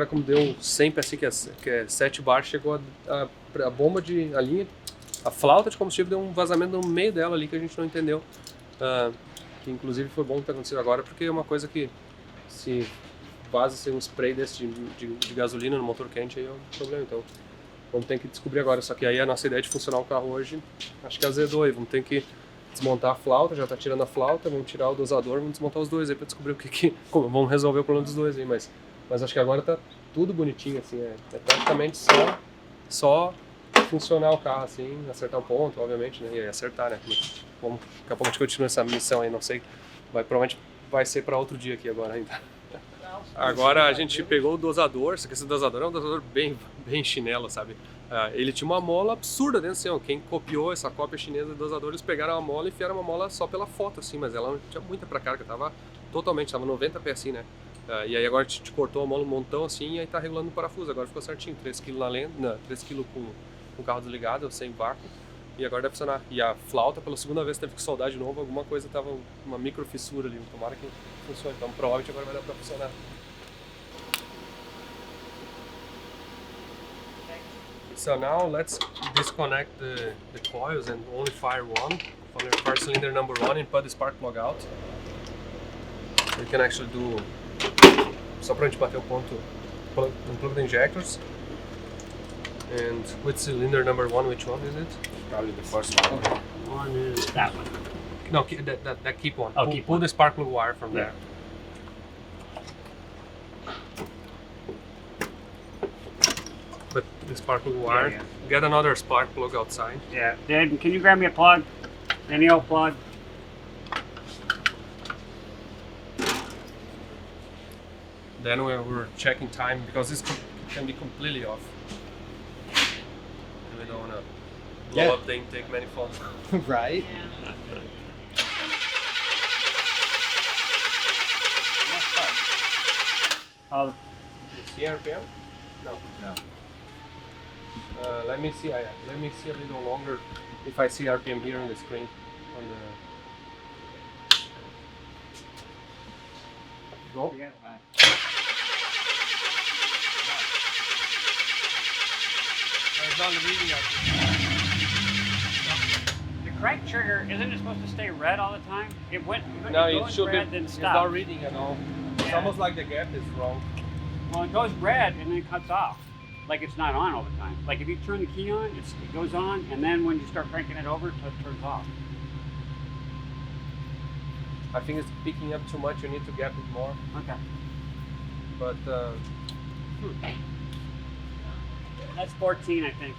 como deu 100 PSI, que é 7 bar, chegou a bomba a linha, a flauta de combustível deu um vazamento no meio dela ali que a gente não entendeu. Que inclusive foi bom ter acontecido agora, porque é uma coisa que se vaza um spray desse de gasolina no motor quente, aí é um problema. Então vamos ter que descobrir agora. Só que aí a nossa ideia de funcionar o carro hoje, acho que azedou aí. Vamos ter que desmontar a flauta, já tá tirando a flauta, vamos tirar o dosador, vamos desmontar os dois aí para descobrir vamos resolver o problema dos dois aí. Mas acho que agora tá tudo bonitinho, assim, é praticamente só funcionar o carro, assim, acertar o ponto, obviamente, né, e acertar, né. Daqui a pouco a gente continua essa missão aí, não sei, provavelmente vai ser para outro dia aqui agora ainda. Agora a gente pegou o dosador, só que esse dosador é um dosador bem chinelo, sabe? Ele tinha uma mola absurda dentro, assim, ó, quem copiou essa cópia chinesa do dosador, eles pegaram a mola e enfiaram uma mola só pela foto, assim, mas ela não tinha muita pra carga, tava 90 PSI, né? E aí agora a gente cortou a mola um montão, assim, e aí tá regulando o parafuso, agora ficou certinho, 3 kg na lenda, 3 kg com o carro desligado, sem vácuo, e agora deve funcionar. E a flauta, pela segunda vez, teve que soldar de novo, alguma coisa tava uma micro fissura ali, tomara que funcione, então provavelmente agora vai dar pra funcionar. So now let's disconnect the coils and only fire one from your fire cylinder number 1 and put the spark plug out. We can actually do, só pra gente bater o ponto, unplug the injectors. And with cylinder number 1, which one is it? Probably the first one. Okay. One is that one. No, that keep one. Oh, Pull the spark plug wire from there. But the spark plug wire, yeah. get another spark plug outside. Yeah. Dad, can you grab me a plug? Any old plug? Then we're checking time because this can be completely off. And we don't want to blow up the intake manifold. Right? Oh, See RPM? No. Let me see. Let me see a little longer if I see RPM here on the screen. Go. yeah, right. It's not reading RPM. The crank trigger, isn't it supposed to stay red all the time? It went No, it it goes should be. red, then It's stops. not reading at all. It's Yeah. almost like the gap is wrong. Well, it goes red and then it cuts off. Like it's not on all the time. Like if you turn the key on, it goes on, and then when you start cranking it over, it turns off. I think it's picking up too much. You need to gap it more. Okay. But That's 14, I think.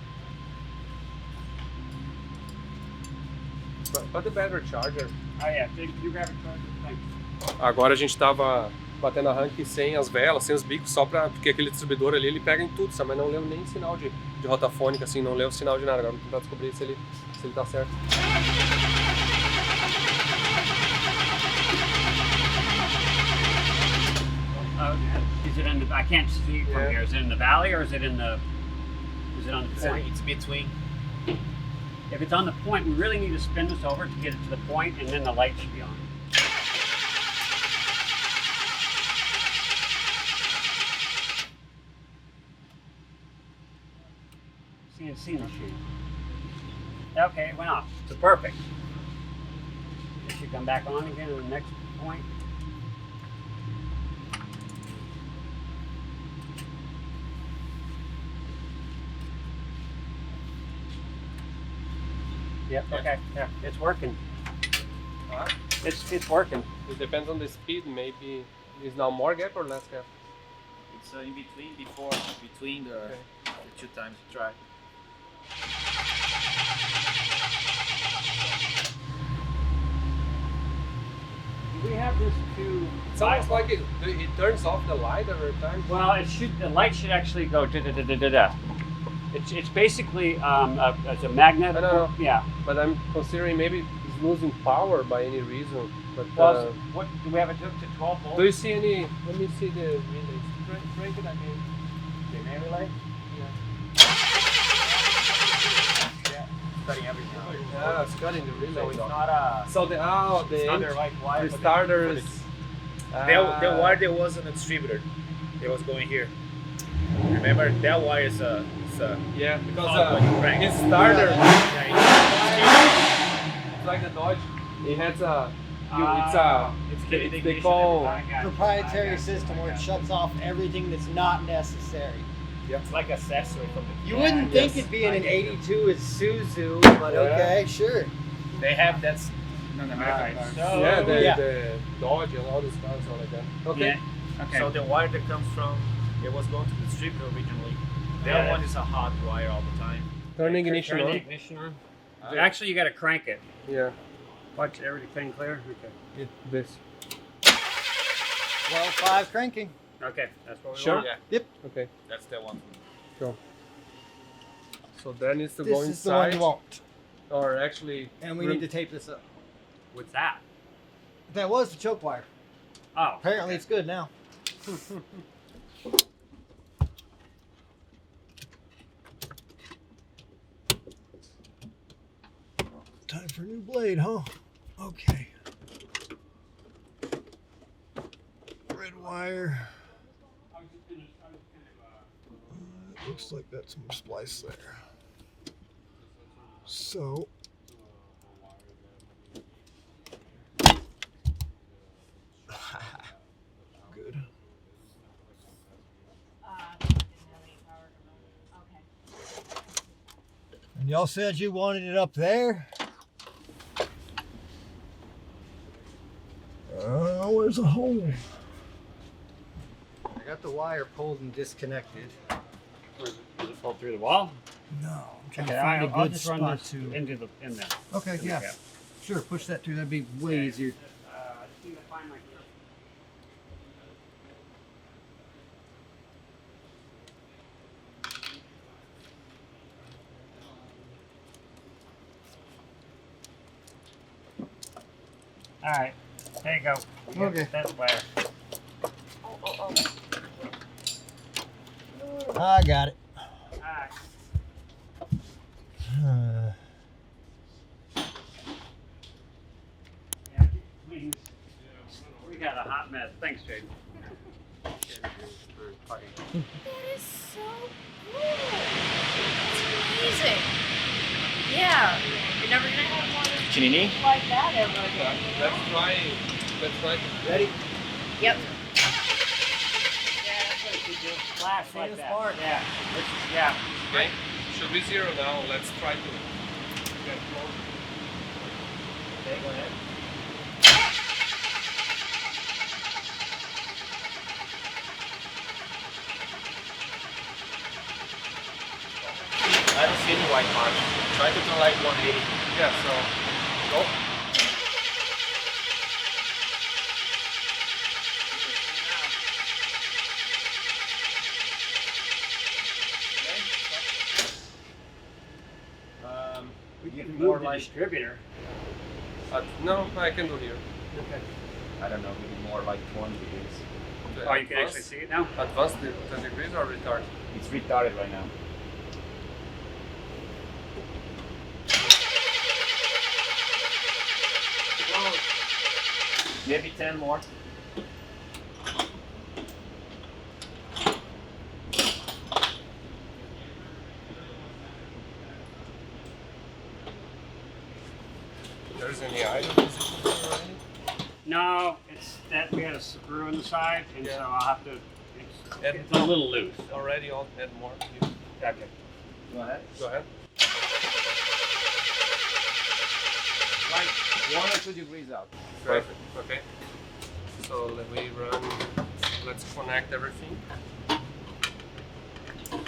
but the battery charger. Oh yeah, can you grab a charger? Thanks. Agora a gente tava batendo arranque sem as velas, sem os bicos, só pra. Porque aquele distribuidor ali ele pega em tudo, sabe? Mas não leu nem sinal de rotafônica, assim, não leu sinal de nada. Agora vamos tentar descobrir se ele tá certo. Is it in the? I can't see it from Yeah. here. Is it in the valley or is it in the? Is it on the point? It's between. If it's on the point, we really need to spin this over to get it to the point, and then the light should be on. CNC machine. Okay, it went off. So perfect. It should come back on again at the next point. Yep. Okay. Yeah, it's working. It's working. It depends on the speed, maybe is now more gap or less gap? It's in between between the two times you try. Do we have this to? It's almost like it turns off the light every time. Well, it should. The light should actually go da da da da da da. It's basically it's a magnet. I know. Yeah. But I'm considering maybe it's losing power by any reason. But Well, what do we have it hooked to 12 volts? do you see any? Let me see the relays. Crank it again. Relay relay? Yeah, cutting everything out. Yeah, it's cutting the relay. So it's not a. So the It's not the right wire. the but starter but is. the wire there was on the distributor. It was going here. Remember that wire is a. Yeah, because Oh, like crank. his starter, Yeah, it's like the Dodge. It has a. it's getting They ignition call. I got it. Proprietary I got it. system where I it got shuts off everything that's not necessary. It's like accessory from the. You Yeah, wouldn't think yes. it'd be in an 82 Isuzu, but Yeah. okay, sure. They have that's. No, the Alright, American so- Yeah, Yeah. the Dodge and all these cars are like that. Okay. Yeah. Okay. So the wire that comes from it was going to the distributor originally. That Yeah. one is a hot wire all the time. Turn ignition Turn the on. ignition on. Actually, you got to crank it. Yeah. Watch everything clear. Okay. This. 12.5 cranking. Okay, that's what we Sure. want. Yeah, Okay. that's the one. Go. So that needs to This go is the one inside, you want. or actually. And we need to tape this up. What's that? That was the choke wire. Oh. Apparently it's good now. Time for a new blade, huh? Okay. Red wire. Looks like that's some splice there. So. Good. And y'all said you wanted it up there? Where's the hole? I got the wire pulled and disconnected. Does it fall through the wall? No, I'm trying Okay, to find a I'll good just run spot this to. in there. Okay, yeah. Yeah. Sure, push that through. That'd be way easier. I just need to find my. All right, there you go. We got Okay. that wire. I got it. All right. Yeah, please. We got a hot mess. Thanks, Jaden. That is so cool. It's amazing. Yeah. You're never gonna have one Chinini? like that ever again. Let's try. Let's try. Ready? Yep. Yeah, that's what it should do. Flash like Famous that. part. Yeah. Yeah. Okay. Should be 0 now. Let's try to get close. Okay, go ahead. white mark. Try to turn like 180. Yeah, so go. We can more move the like- distributor. No, I can do here. Okay. I don't know, maybe more like 20 degrees. Oh, you can actually see it now? Advanced the degrees or retarded? It's retarded right now. Maybe 10 more. There's any items already? No, it's that we had a screw in the side, and Yeah. so I'll have to. Add It's a little loose. already on add more. Okay. Go ahead. Go ahead. Like 1 or 2 degrees out. Perfect. Okay. So let me run. Let's connect everything.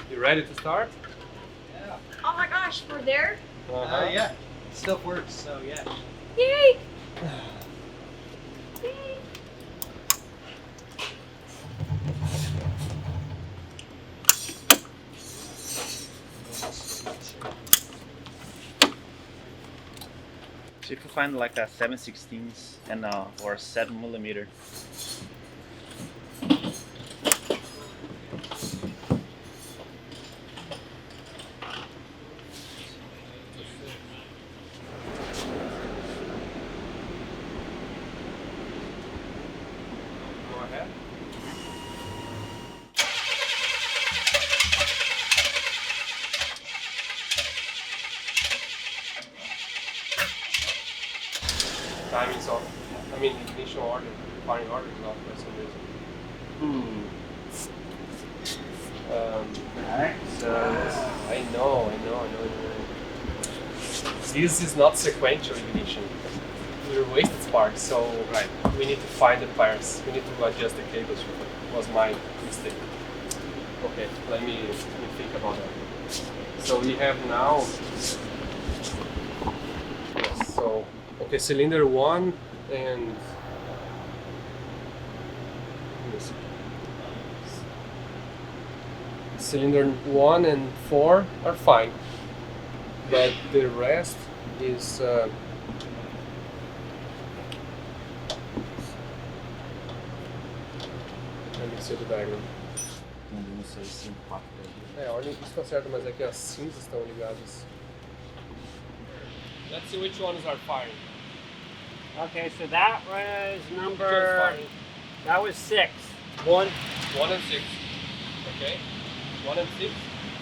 You ready to start? Oh my gosh, we're there? Yeah. Stuff works, so yeah. Yay! Yay! So if you find like a 7/16 and or a 7mm. Go ahead. Timing's off. I mean, ignition order, firing order is off for some reason. Alright. So I know. This is not sequential ignition. We're wasted sparks, so we need to find the pairs. We need to adjust the cables. Was my mistake. Okay, let me think about that. So we have now. Yes, so okay, cylinder 1 and. Let me see. Cylinder 1 and 4 are fine, but the rest is let me see the diagram. Não sei se impacta. É, a ordem isso tá certo, mas é que as cinzas estão ligadas. Let's see which ones are firing. Okay, so that was Which one's number. firing? That was 6. 1 and 6. Okay. 1 and 6.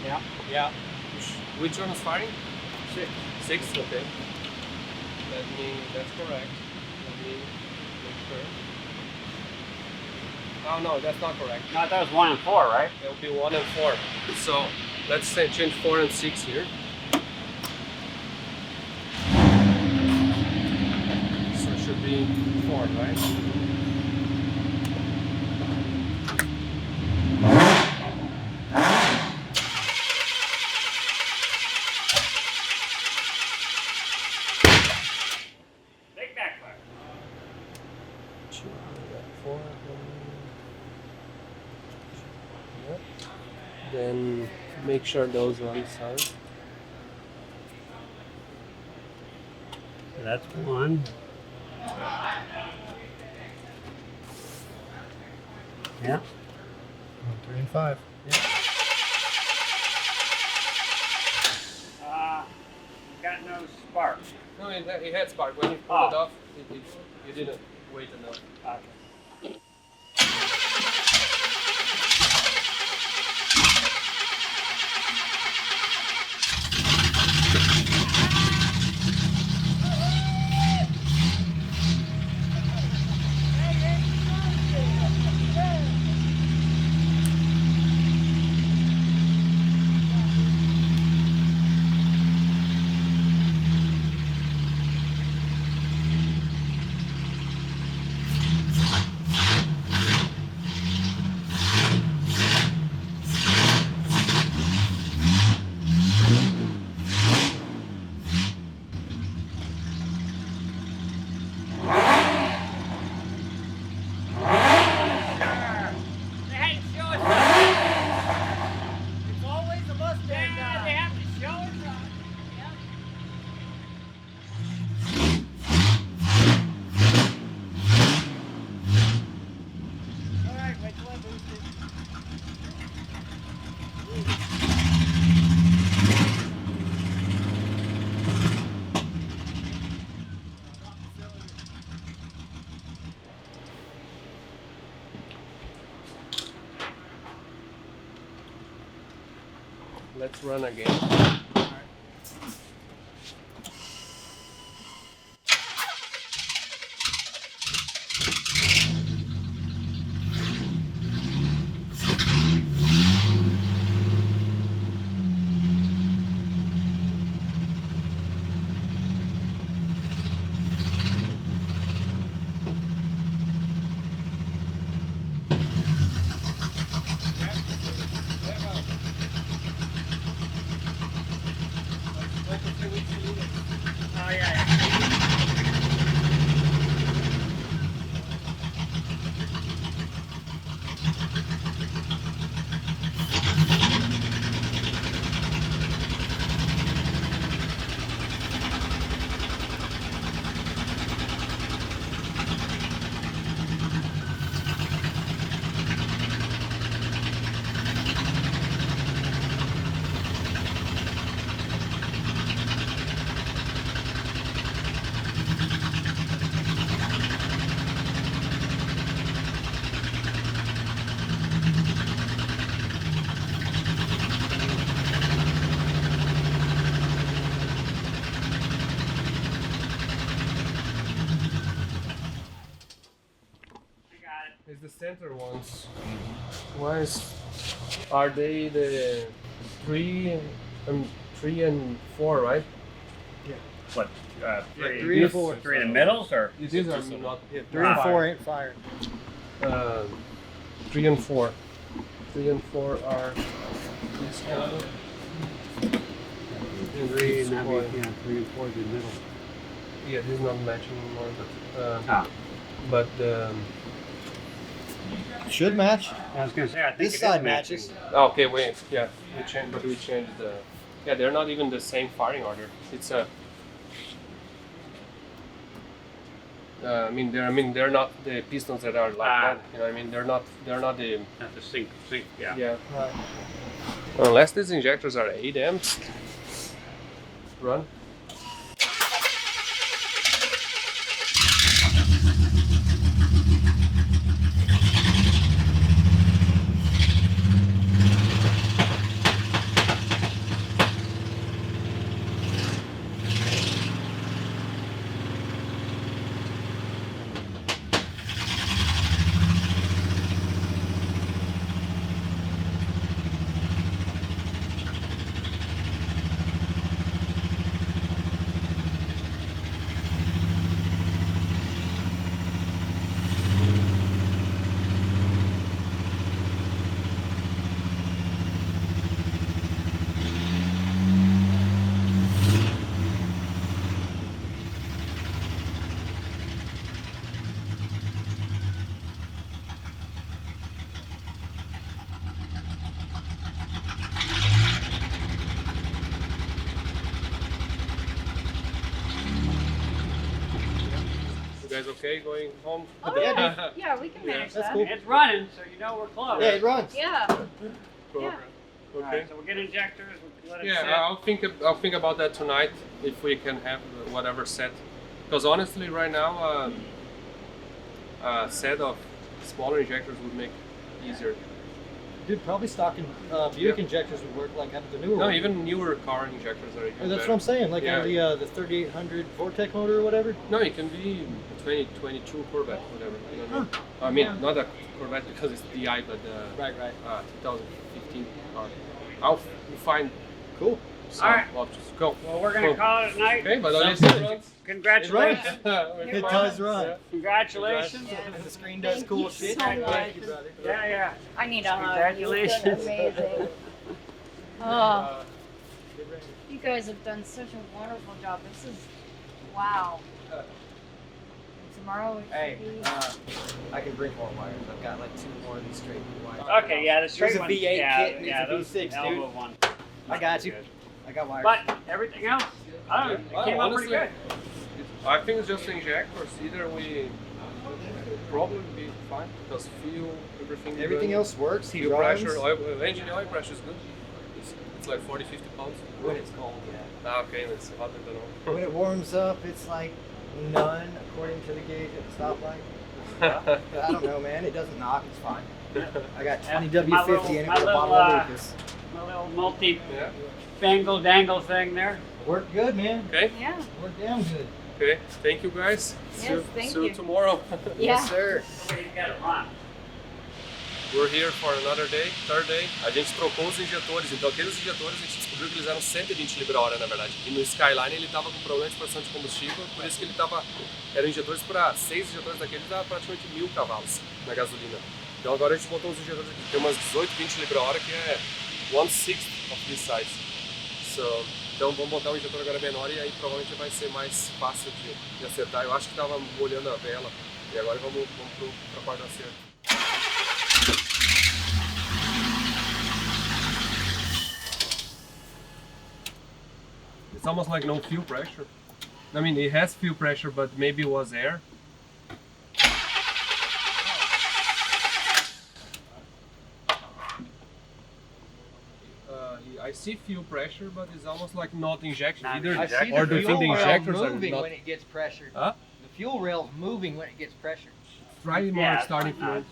Yeah. Yeah. Which one is firing? 6. 6. Okay. That's correct. Let me make sure. Oh no, that's not correct. No, that was 1 and 4, right? It will be 1 and 4. So let's say change 4 and 6 here. So it should be 4, right? Big backfire. 4. Yep. Then make sure those ones are. So that's 1. Yeah. 3 and 5. Got no spark. No, he had spark. When he pulled Oh. it off, you didn't wait enough. Okay. let's run again. It's the center ones. Are they the 3 and 4, right? What? Three, 3 and 4. Three in the middles, or? These are not. Yeah, 3 and 4 ain't firing. 3 and 4. 3 and 4 are this one. And Three this and one. 3 and 4 is in the middle. Yeah, this is not matching anymore, Ah, but Should match. I was gonna say, I think This it is side matching. matches. okay, wait, yeah, we changed the. Yeah, they're not even the same firing order. It's a. They're not the pistons that are like that. You know, what I mean, they're not the. Not the sync, yeah. Yeah. Right. Unless these injectors are 8 amps. Run. You guys okay going home? Oh, Yeah, yeah. Yeah, we can manage That's that. cool. It's running, so you know we're close. Yeah, it runs. Yeah. Program. All Okay. right, so we'll get injectors, we'll let it sit. Yeah, I'll think about that tonight if we can have whatever set. Because honestly, right now, a set of smaller injectors would make easier. Dude, probably stocking Buick Yeah. injectors would work like the newer No, one. even newer car injectors are even Oh, that's better. what I'm saying. Like Yeah. the 3800 Vortec motor or whatever. No, it can be 2022 Corvette, whatever. You know what I mean? I mean, not a Corvette because it's DI, but Right. 2015 car. I'll find Cool. some Alright. options. Go. Well, we're gonna Cool. call it a night. Okay, but Sounds at least good. it runs. Congratulations. It does run. Yeah. Congratulations. And the screen does cool Thank you shit. so Thank much. you, brother. Yeah, yeah. I need a hug. Congratulations. You've done amazing. Oh, you guys have done such a wonderful job. This is wow. And tomorrow it Hey, should be. I can bring more wires. I've got like 2 more of these straight wires. Okay, yeah, the straight There's a one. V8 yeah, kit and yeah, it's a those V6, elbow dude. one. I got you. Good. I got wires. But everything else, I don't know, it came out pretty good. I think it's just the injectors. Either we probably be fine because fuel, everything. Everything good. else works. He Fuel runs. pressure, engine oil pressure is good. It's like 40-50 pounds. When it's cold, yeah. Ah, okay, that's hotter than all. When it warms up, it's like none according to the gauge at the stoplight. I don't know, man. It doesn't knock. It's fine. I got 20 My W50 in it my with a little, bottle of Lucas. a little multi Yeah. bangle dangle thing there. Worked good, man. Okay. Yeah. Worked damn good. Okay. Thank you guys. Yes, thank see you you. tomorrow. Yeah. Sir. Okay, you got it on. We're here for another day, third day. A gente trocou os injetores, então aqueles injetores a gente descobriu que eles eram 120 libra-hora na verdade. E no Skyline ele estava com problema de pressão de combustível, por isso que ele estava. Eram injetores para 6 injetores daqueles dá praticamente 1000 cavalos na gasolina. Então agora a gente botou os injetores aqui, tem umas 18, 20 libra-hora que é 1/6 of this size. So, então vamos botar um injetor agora menor e aí provavelmente vai ser mais fácil de acertar. Eu acho que estava molhando a vela e agora vamos para a parte do acerto. It's almost like no fuel pressure. I mean, it has fuel pressure, but maybe it was air. I see fuel pressure, but it's almost like not injection. Not Either I see or the do you think the fuel rail injectors are moving not? when it gets pressured. Huh? The fuel rail's moving when it gets pressured. Try more Yeah, starting why not?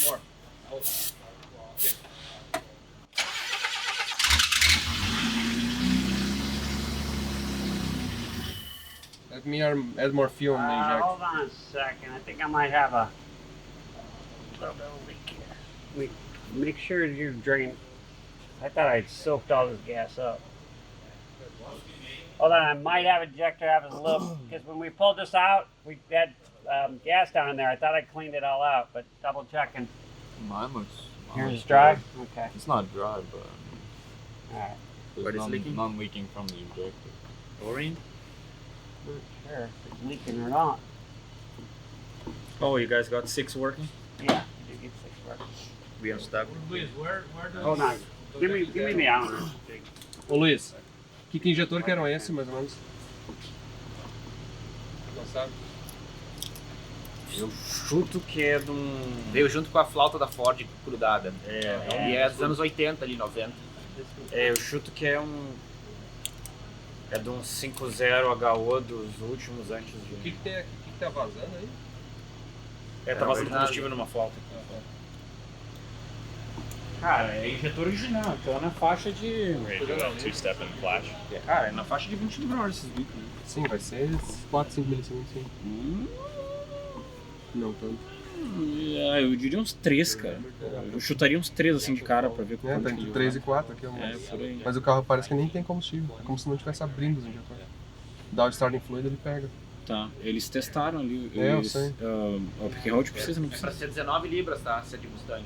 fluid. More. Let me add more fuel on the injector. Hold on a second. I think I might have a little bit of leak here. Make sure you're draining. I thought I'd soaked all this gas up. Hold on, I might have injector have a little because when we pulled this out, we had gas down in there. I thought I cleaned it all out, but double checking. Mine looks. Here's dry. Okay. It's not dry, but All right. there's But it's leaking? none leaking from the injector. Chlorine? Not sure if it's leaking or not. Oh, you guys got 6 working? Yeah, you get 6 working. We are stuck. Hold on. Give me the Allen. Ô Luiz, que injetor que eram esse, mais ou menos? Não sabe? Eu chuto que é de um. Veio junto com a flauta da Ford grudada. E é dos anos 80 ali, 90. Eu chuto que é um. É de um 5.0 HO dos últimos antes de. O que tem aqui? O que tá vazando aí? Tá vazando combustível numa flauta. Cara, é injetor original, então é na faixa de. Two-step and flash. Cara, é na faixa de 20 libra-hora esses bicos. Né? Sim, vai ser 4, 5 milissegundos, sim. Não tanto. Eu diria uns 3, cara. Eu chutaria uns 3 assim de cara pra ver É, quanto tá que entre ele 3 e vai. 4 aqui, É, por aí. mas o carro parece que nem tem combustível. É como se não estivesse abrindo os injetores. Dá o starting fluid, ele pega. Tá, eles testaram ali. É, eu eles, sei. O Pick Road precisa, não É pra precisa. ser 19 libras, tá? Se é de Mustang.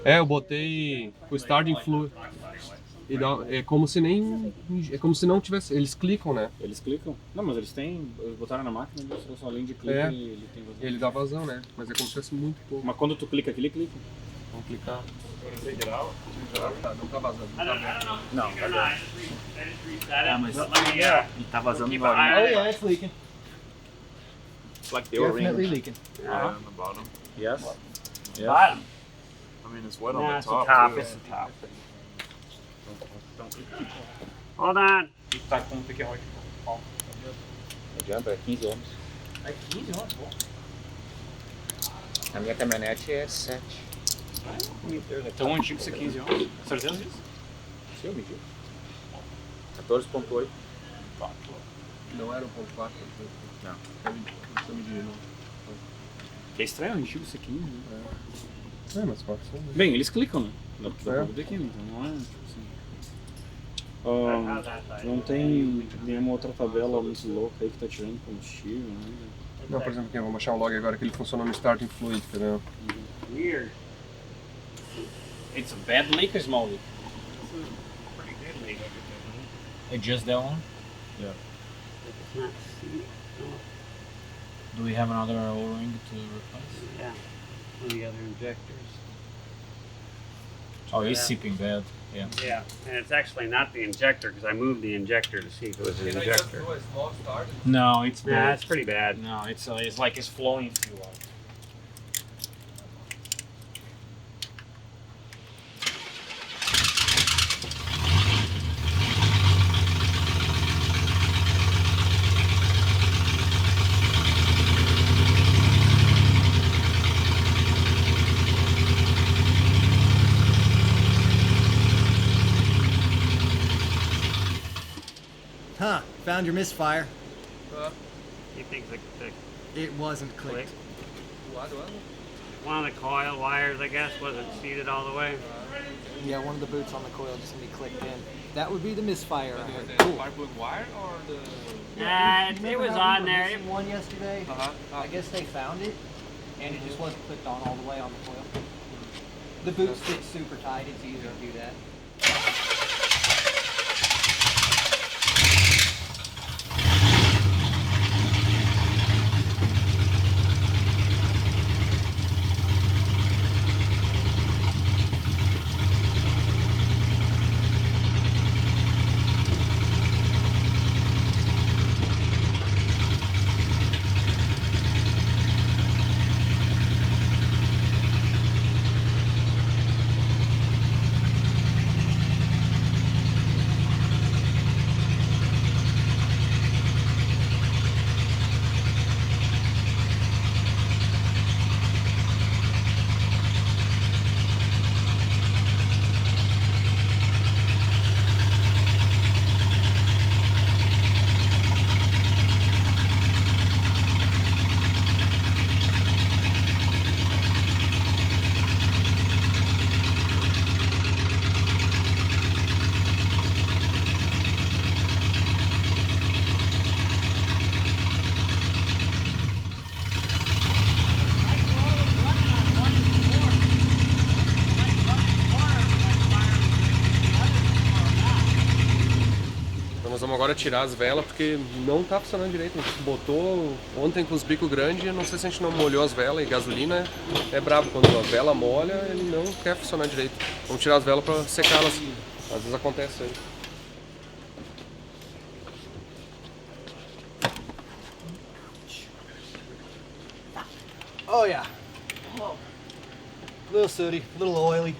É, eu botei o starting fluid. E dá, é como se nem. É como se não tivesse. Eles clicam, né? Eles clicam? Não, mas eles têm. Eles botaram na máquina, eles trouxeram além de clique, É. ele tem vazão. Ele dá vazão, né? Mas é como se tivesse muito pouco. Mas quando tu clica aqui, ele clica. Vamos clicar. Tá, não tá vazando. Não tá aberto. Não, tá dando. Ah, mas- E E tá vazando Keep no an eye óleo. Oh yeah, it's leaking. It's like the O-ring. Definitely leaking. Yeah, on the bottom. Yes. Bottom. I mean, it's wet No, on the it's the top. top. too. It's the top. Hold on. Tá com o Pick Road. Não adianta, é 15 ohms. É 15, ó, pô. A minha caminhonete é 7. É tão antigo que isso é 15 anos. Certeza disso? Se eu medir. 14.8. Não era 1.4. Não. Não medir, não. Que é estranho, antigo isso aqui. Né? É, mas pode ser. Né? Bem, eles clicam, né? Dá pra É. ver aqui, então não é tipo assim. Não tem nenhuma outra tabela muito louca aí que tá tirando combustível, né? Não, por exemplo, aqui, vamos achar um log agora que ele funciona no starting fluid, entendeu? Weird. It's a bad leak or small leak? Pretty good leak. É just that one? It's not sealed. Do we have another O-ring to replace? Yeah. One of the other injectors. Oh, it's Yeah. seeping bad. Yeah. Yeah, and it's actually not the injector because I moved the injector to see if it was the injector. a small start? No, it's Nah, bad. it's pretty bad. No, it's like it's flowing fuel out. Huh, found your misfire. You think the It wasn't clicked. What? one of the coil wires, I guess, wasn't seated all the way? Yeah, one of the boots on the coil just need to be clicked in. That would be the misfire. I heard. The Cool. spark plug wire or the? It Remember was how we on were there. missing one yesterday. I guess they found it, and it just wasn't clicked on all the way on the coil. The boots fit super tight. It's easier to do that. Então nós vamos agora tirar as velas porque não tá funcionando direito. A gente botou ontem com os bicos grandes, não sei se a gente não molhou as velas e gasolina é brabo. Quando a vela molha, ele não quer funcionar direito. Vamos tirar as velas para secá-las. Às vezes acontece isso aí. Oh yeah. A little sooty, a little oily.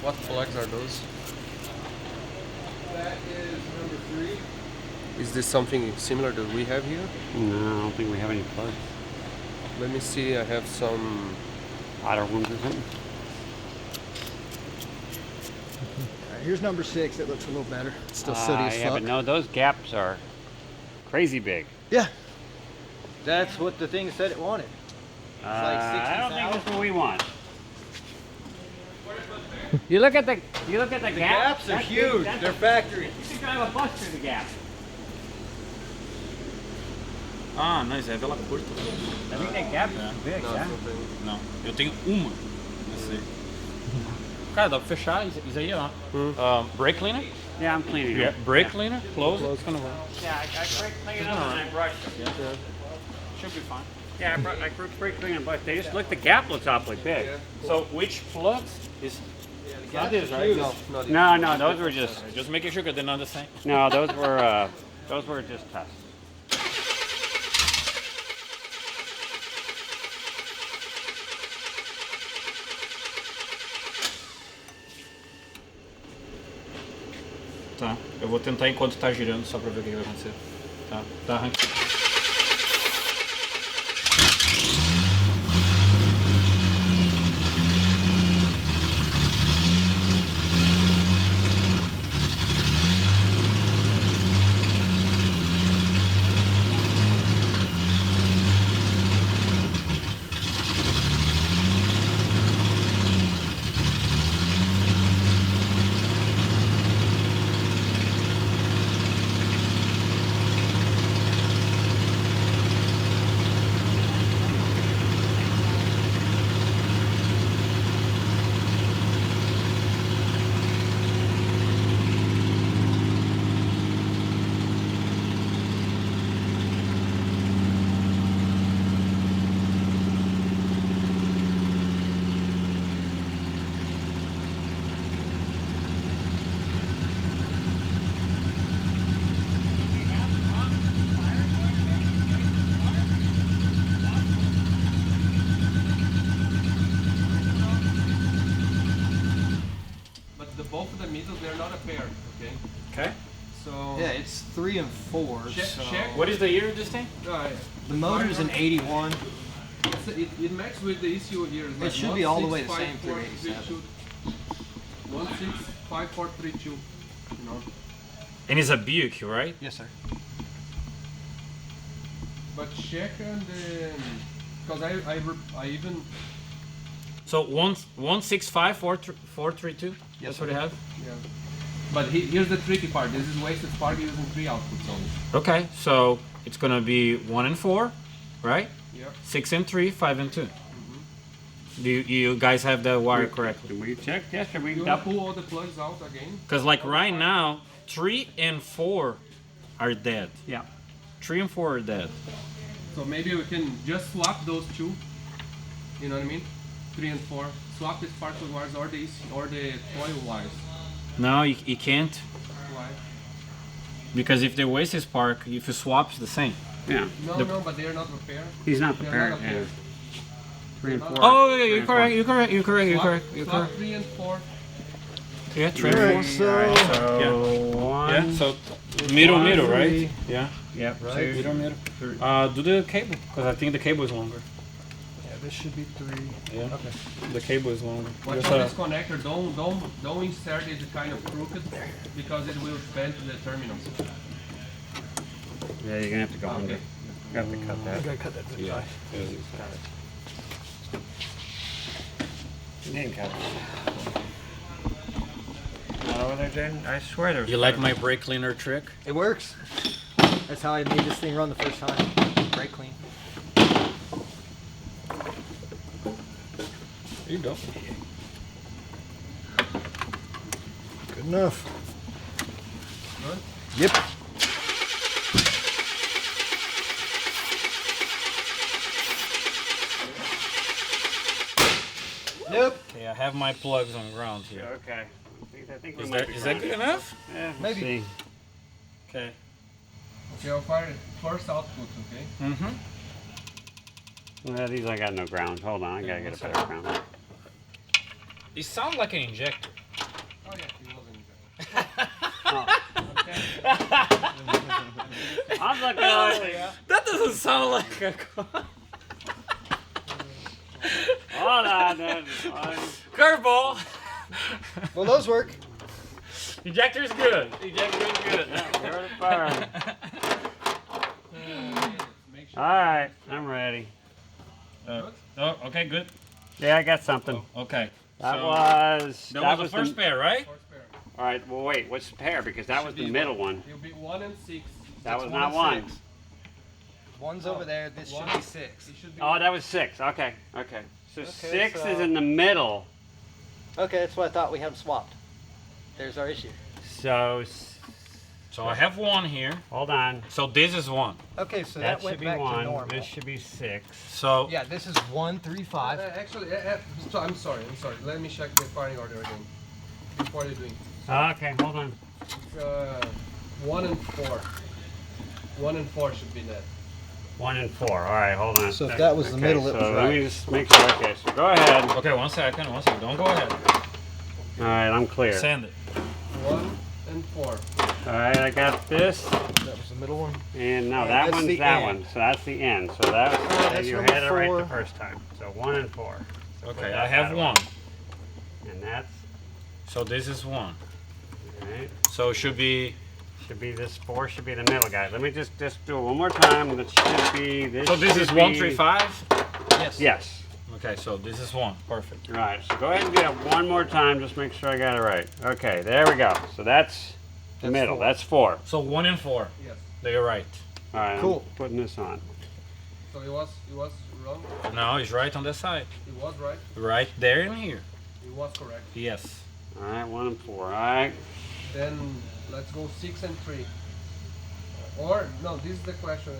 What plugs are those? That is number 3. Is this something similar that we have here? No, I don't think we have any plugs. Let me see, I have some. Otter ones or something? Alright, here's number 6. It looks a little better. It's still sooty as Yeah, fuck. but no, those gaps are crazy big. Yeah. That's what the thing said it wanted. I don't think that's what we want. You look at the gap. Gaps are That's big. huge. That's- They're factory. You can drive a bus through the gap. Ah, não, isso é vela curta. I think that gap is big, yeah. Não, eu tenho uma. Essa aí. Cara, dá pra fechar isso aí, ó. Brake cleaner? Yeah, I'm cleaning Yeah. it. Brake cleaner? Close it. It's gonna work. Yeah, I brake clean it up and I brush it. Should be fine. Yeah, I brake clean and brush. They just look, the gap looks awfully big. So which plugs is not this, right? No, those were just, Just making sure that they're not the same. no, those were just tests. Tá, eu vou tentar enquanto tá girando só pra ver o que vai acontecer. Tá arrancando. Both of the middle, they're not a pair, okay? Okay. So Yeah, it's 3 and 4. check. so- Check. What is the year of this thing? The motor's an 81. It matches with the ECU here. It's It like should be all the way the 1, 6, same 5, 4, 3, 387. 2. 1, 6, 5, 4, 3, 2. You know. And it's a Buick, right? Yes, sir. But check and because I even So 1654332. That's what you have. yeah. But here's the tricky part. This is wasted spark using 3 outputs only. Okay, so it's gonna be 1 and 4, right? Yeah. 6 and 3, 5 and 2. Do you guys have the wire correctly? Did we check? Yes, should we You double? pull all the plugs out again. Because like right now, 3 and 4 are dead. Yeah. 3 and 4 are dead. So maybe we can just swap those two. You know what I mean? 3 and 4. Swap the spark plug wires or the coil wires. No, you can't. Why? Because if they waste his spark, if you swap, it's the same. Yeah. No, but they're not repaired. He's not They're prepared. not Yeah. repaired. 3 and 4. Oh, yeah, 3 you're and 4. correct. You're correct. You're correct. You're Swap, correct. You're swap correct. 3 and 4. Yeah, 3 and 4. So, Alright, so one. Yeah, so middle, One, middle, three. right? Yeah. Yep. Right. Two. Middle, middle. Do the cable, because I think the cable is longer. yeah, this should be 3. Yeah. Okay. The cable is longer. Watch Just, out this connector. Don't insert it kind of crooked because it will bend to the terminals. Yeah, you're gonna have to go under. Okay. You have to cut that. gotta cut that zip tie. You didn't cut it. Not over there, Jaden? I swear there's. You like my brake cleaner trick? It works. That's how I made this thing run the first time. Brake clean. There you go. Good enough. Good? Yep. Nope. Okay, I have my plugs on ground here. Okay. I think we Is might that be is that fine. good enough? Yeah, we'll Maybe. see. Okay. Okay, I'll fire it. First output, okay? Mm-hmm. Well, these I got no ground. Hold on, I gotta get a better ground. It sounds like an injector. Oh yeah, it wasn't. I'm not gonna. That doesn't sound like a Hold on, then. curveball. Well, those work. Injector's good. Injector's good. You're the fire. All right, I'm ready. Oh, okay, good. Yeah, I got something. Okay. That so was that was the first pair, right? First pair. All right. Well, wait. What's the pair? Because that was the middle one. It'll be 1 and 6. That was It's not 1 one. and 6. One's over there. This should be 6. It should be Oh, that was 6. Okay. Okay. So Okay, 6 so- is in the middle. Okay, that's what I thought. We had them swapped. There's our issue. So So I have one here. hold on. So this is one. Okay, so That that, went should be back to 1. normal. This should be 6. So Yeah, this is 1, 3, 5. Actually, so I'm sorry. Let me check the firing order again. Before you're doing. Okay. Hold on. It's 1 and 4. 1 and 4 should be that. 1 and 4. All right. Hold on. a So if second. that was the Okay, middle, it so was let right. me just make sure. Okay. So go ahead. All okay, one second. Don't go ahead. right. I'm clear. Send it. 1 and 4. All right. I got this. That was the middle one. And no, Alright, that that's one's the that end. one. So that's the end. So that that's you number had it right 4. the first time. So 1 and 4. Okay, I have one. And that's So this is one. all right. So it should be. Should be this 4 should be the middle guy. Let me just do it one more time. That should be this. So this should is be- 135. Yes. Yes. Okay, so this is one. Perfect. All right. So go ahead and do it one more time. Just make sure I got it right. Okay. There we go. So that's the That's middle. 4. That's 4. So 1 and 4. Yes. They're right. All right. Cool. I'm putting this on. So it was wrong. No, it's right on the side. It was right. Right there and here. It was correct. Yes. All right. 1 and 4. All right. Then let's go 6 and 3. Or no, this is the question.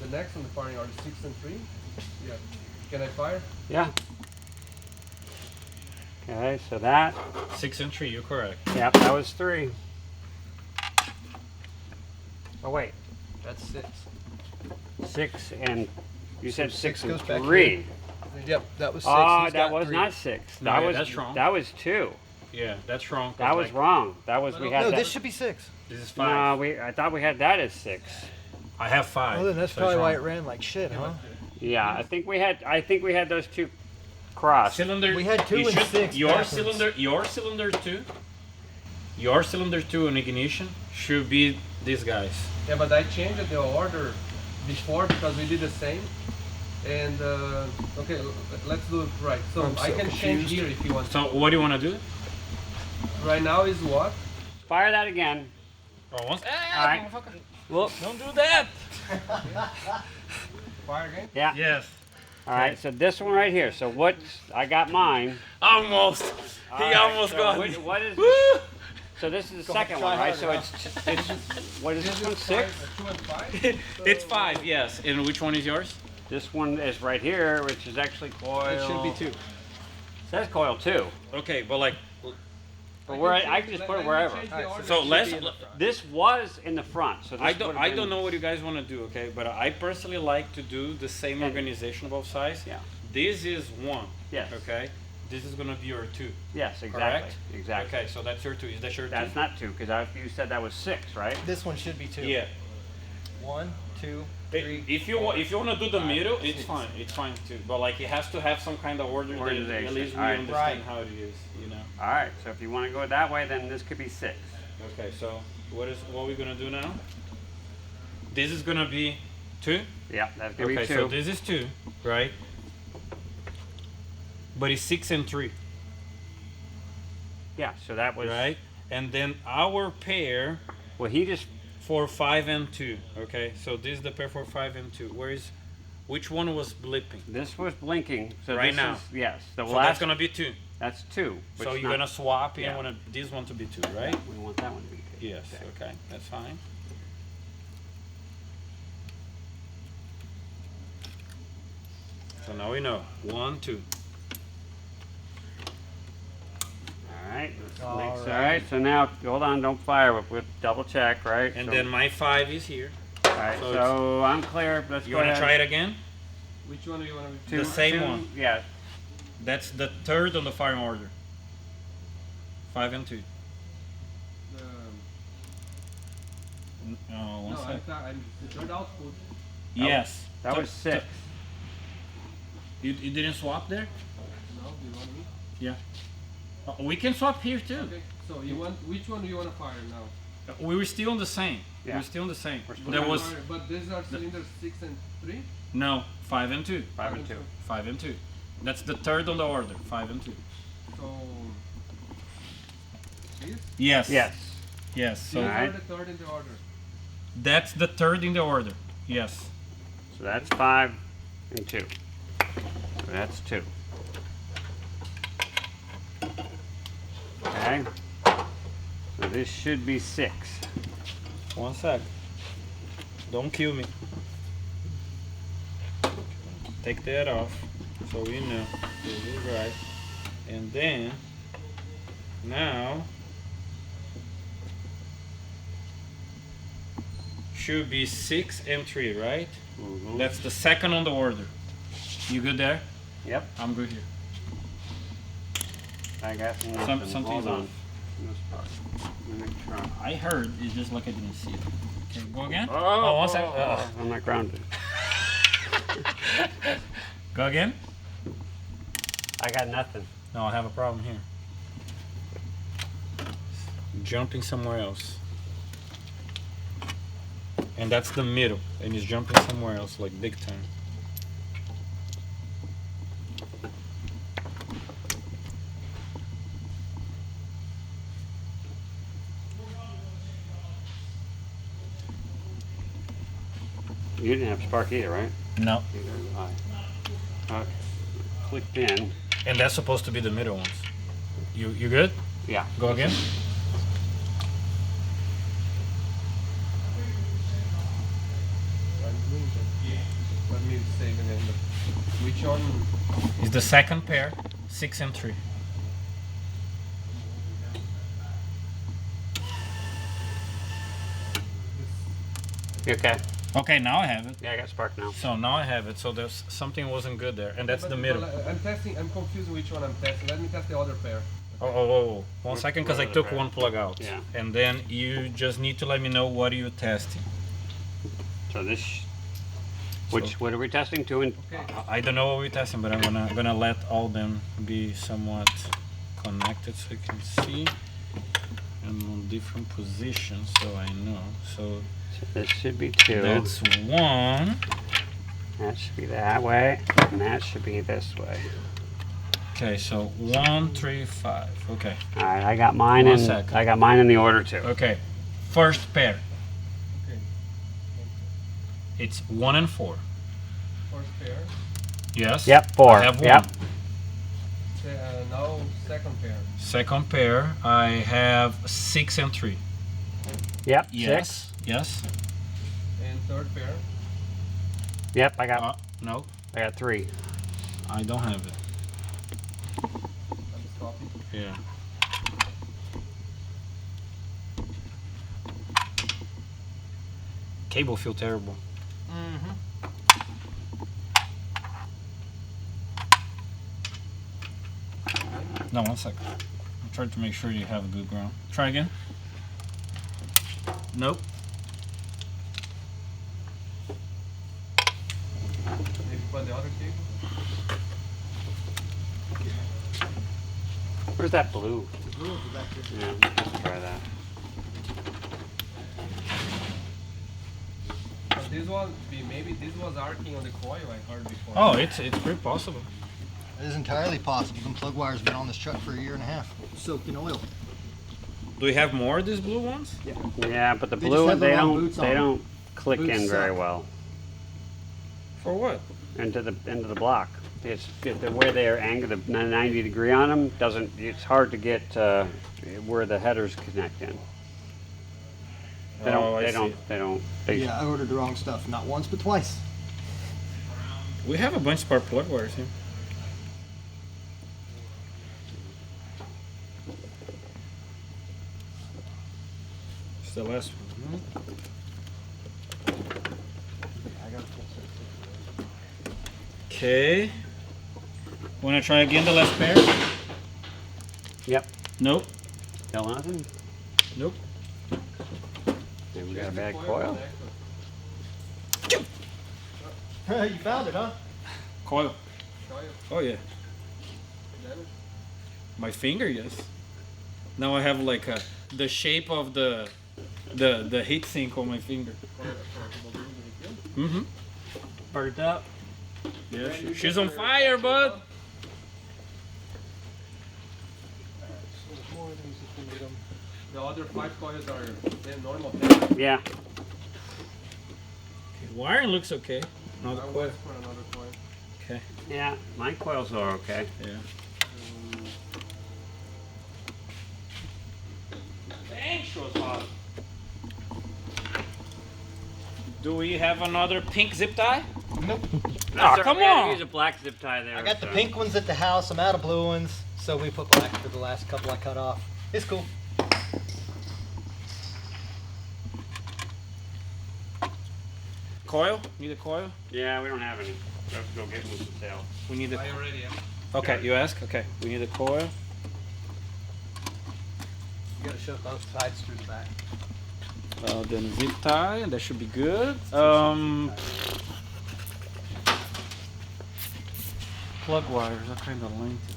The next on the firing order 6 and 3. Yeah. Can I fire? Yeah. Okay. So that. 6 and 3. You're correct. Yep. That was 3. Oh wait. That's 6. 6 and you said So 6 6 and goes back 3. Yep, that was 6. Oh, He's that got was 3. not 6. No, That yeah, was that's wrong. That was 2. Yeah, that's wrong. That was wrong. That was we had No, that. this should be 6. This is No, 5. I thought we had that as 6. I have 5. Well, then that's so it's probably why it wrong. ran like shit, huh? Yeah, I think we had those two crossed. Cylinder. We had 2 you and should- 6 Your backwards. cylinder two on ignition should be these guys. Yeah, but I changed the order before because we did the same. And okay, let's do it right. So I can change here if you want. So what do you want to do? Right now is what? Fire that again. Oh, once. All right. Look, don't do that. Fire again? Yeah. Yes. All right. So this one right here. So I got mine. Almost. All He right, almost so got what- me. what is? Woo! So this is the second one, right? So it's what is this one? 6. 2 and 5. It's 5, yes. And which one is yours? This one is right here, which is actually coil. It should be 2. Says coil 2, Okay, but like, but where I can just put it wherever. so let's. This was in the front, so this I don't. would've I been- don't know what you guys want to do, okay? But I personally like to do the same And- organization both sides. Yeah. This is 1. Yes. Okay. This is gonna be your 2. Yes, exactly. Correct? Exactly. Okay, so that's your 2. Is that your 2? That's not 2 because you said that was 6, right? This one should be 2. Yeah. 1, 2, 3. If you want to do the middle, it's fine. It's fine too. But like it has to have some kind of order that Organization. at least we Alright. understand Right. how it is. You know. All right. So if you want to go that way, then this could be 6. Okay. So what we're gonna do now? This is gonna be 2. Yeah, that's gonna Okay. be 2. So this is 2, right? But it's 6 and 3, Yeah. So that was right? And then our pair Well, he just for 5 and 2. Okay. So this is the pair for 5 and 2. Which one was blipping? this was blinking. So Right this now. is, yes. The So last that's gonna be 2. that's 2. but So it's you're not- gonna swap. Yeah. You want this one to be 2, right? We want that one to be 2. Yes. Okay. That's fine. So now we know 1, 2. All right. All All right. right. So now, hold on. Don't fire. We'll double check, right? And so, then my 5 is here. All right. so So I'm clear. Let's You go want to ahead. try it again? Which one do you want to be? Two- the same two- one. Yeah. That's the third on the firing order. 5 and 2. Oh, one No, sec. I'm the third output. Yes. That was 6. You didn't swap there? No, do you want me? Yeah. We can swap here too. Okay. So you want which one do you want to fire now? We were still on the same. We Yeah. were still on the same. We're still There on was Fire, but these are cylinders 6 and 3. no 5 and 2. 5 and 2. 5 and 2. That's the third on the order. 5 and 2. So this Yes. Yes. Yes. So these Alright. are the third in the order. that's the third in the order. Yes. So that's 5 and 2. So that's 2. Okay. So this should be 6. One sec. Don't kill me. Take that off so we know this is right. And then now should be 6 and 3, right? Mhm. That's the second on the order. You good there? Yep. I'm good here. I got nothing. Something's Hold on. off. This part. Let me try. I heard, it's just like I didn't see it. Okay, go again. Oh, one sec. I'm not grounded. Go again. I got nothing. No, I have a problem here. Jumping somewhere else. And that's the middle. And he's jumping somewhere else, like big time. You didn't have spark either, right? No. Neither did I. Clicked in. And that's supposed to be the middle ones. You good? Yeah. Go again. Let me save again. Which one? It's the second pair, 6 and 3. You okay? Okay, now I have it. Yeah, I got spark now. So now I have it. So there's something wasn't good there, and that's the middle. But I'm testing. I'm confused which one I'm testing. Let me test the other pair. Oh. 1 second, because I What took other one plug out. Yeah. And then you just need to let me know what are you testing. So this. What are we testing? I don't know what we're testing, but I'm gonna let all them be somewhat connected so you can see and on different positions, so I know. So This should be 2. that's 1. That should be that way, and that should be this way. Okay, so 1, 3, 5. Okay. All right, I got mine One in. second. I got mine in the order too. Okay. First pair. Okay. It's 1 and 4. First pair. Yes. Yep, 4. I have 1. Yep. Now second pair. Second pair, I have 6 and 3. Yep. Yes. 6. Yes. And third pair. Yep. I got. No, I got 3. I don't have it. I'm stopping. Yeah. Cable feel terrible. No, 1 second. I'm trying to make sure you have a good ground. Try again. Nope. Maybe put the other cable. Where's that blue? Blue will be back here. Yeah. Let's try that. But this one, maybe this was arcing on the coil I heard before. Oh, it's pretty possible. It is entirely possible. Them plug wires have been on this truck for 1.5 years, soaked in oil. Do we have more of these blue ones? Yeah, but the They blue just one have the they wrong don't boots they on. don't click Boots in very suck. well For what? into the block. It's the way they're angled, the 90 degree on them doesn't. It's hard to get where the headers connect in. They don't. Oh, I They see. don't. They don't. They, Yeah, I ordered the wrong stuff. Not once, but twice. We have a bunch of spark plug wires here. It's the last one. Okay. Wanna try again the last pair? Yep. Nope. Still nothing. Nope. Maybe we got a bad coil. You found it, huh? Coil. Coil. Oh yeah. Damage. My finger, yes. Now I have like the shape of the heat sink on my finger. Mm-hmm. Burnt up. Yeah, she's on fire, bud. The other 5 coils are normal. Yeah. Wiring looks okay. Not I the wait coil. for another coil. Okay. Yeah. My coils are okay. Yeah. Thanks, Rosal. Do we have another pink zip tie? Nope. Oh, come We had to on. use a black zip tie there. I got the so- pink ones at the house. I'm out of blue ones, so we put black for the last couple I cut off. It's cool. Coil? Need a coil? Yeah, we don't have any. We have to go get one from sale. We need a. I already am. Okay, you ask. Okay, we need a coil. You gotta shove both sides through the back. Then zip tie, and that should be good. Plug wires are kind of lengthy.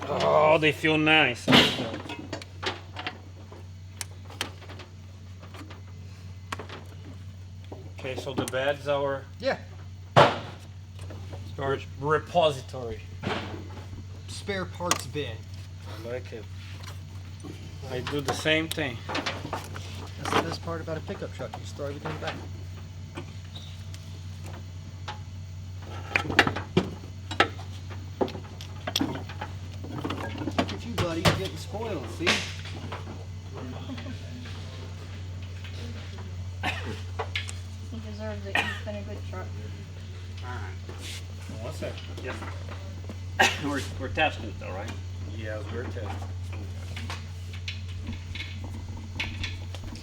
Oh, they feel nice. Okay, so the bed's our Yeah. storage repository. Spare parts bin. I like it. I do the same thing. That's the best part about a pickup truck. You just throw everything in the back. Look at you, buddy. You're getting spoiled, see? He deserves it. He's been a good truck. All right. What's that? Yep. we're testing it though, right? Yes, we're testing.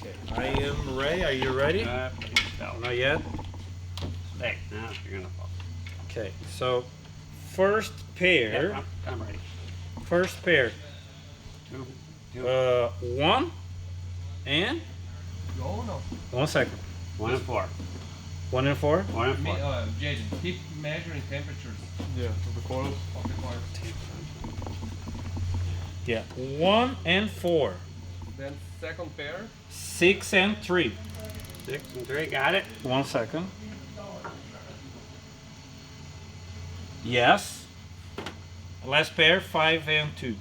Okay, I am ready. Are you ready? No. Not yet. Hey, now you're gonna fall. Okay, so first pair. Yeah, I'm ready. First pair. 1 and Go no? 1 second. 1 and 4. 1 and 4. 1 and 4. Jaden, keep measuring temperatures Yeah, of the coils. of the coil. Yeah. 1 and 4. Then second pair. 6 and 3. 6 and 3, got it? 1 second. Yes. Last pair, 5 and 2.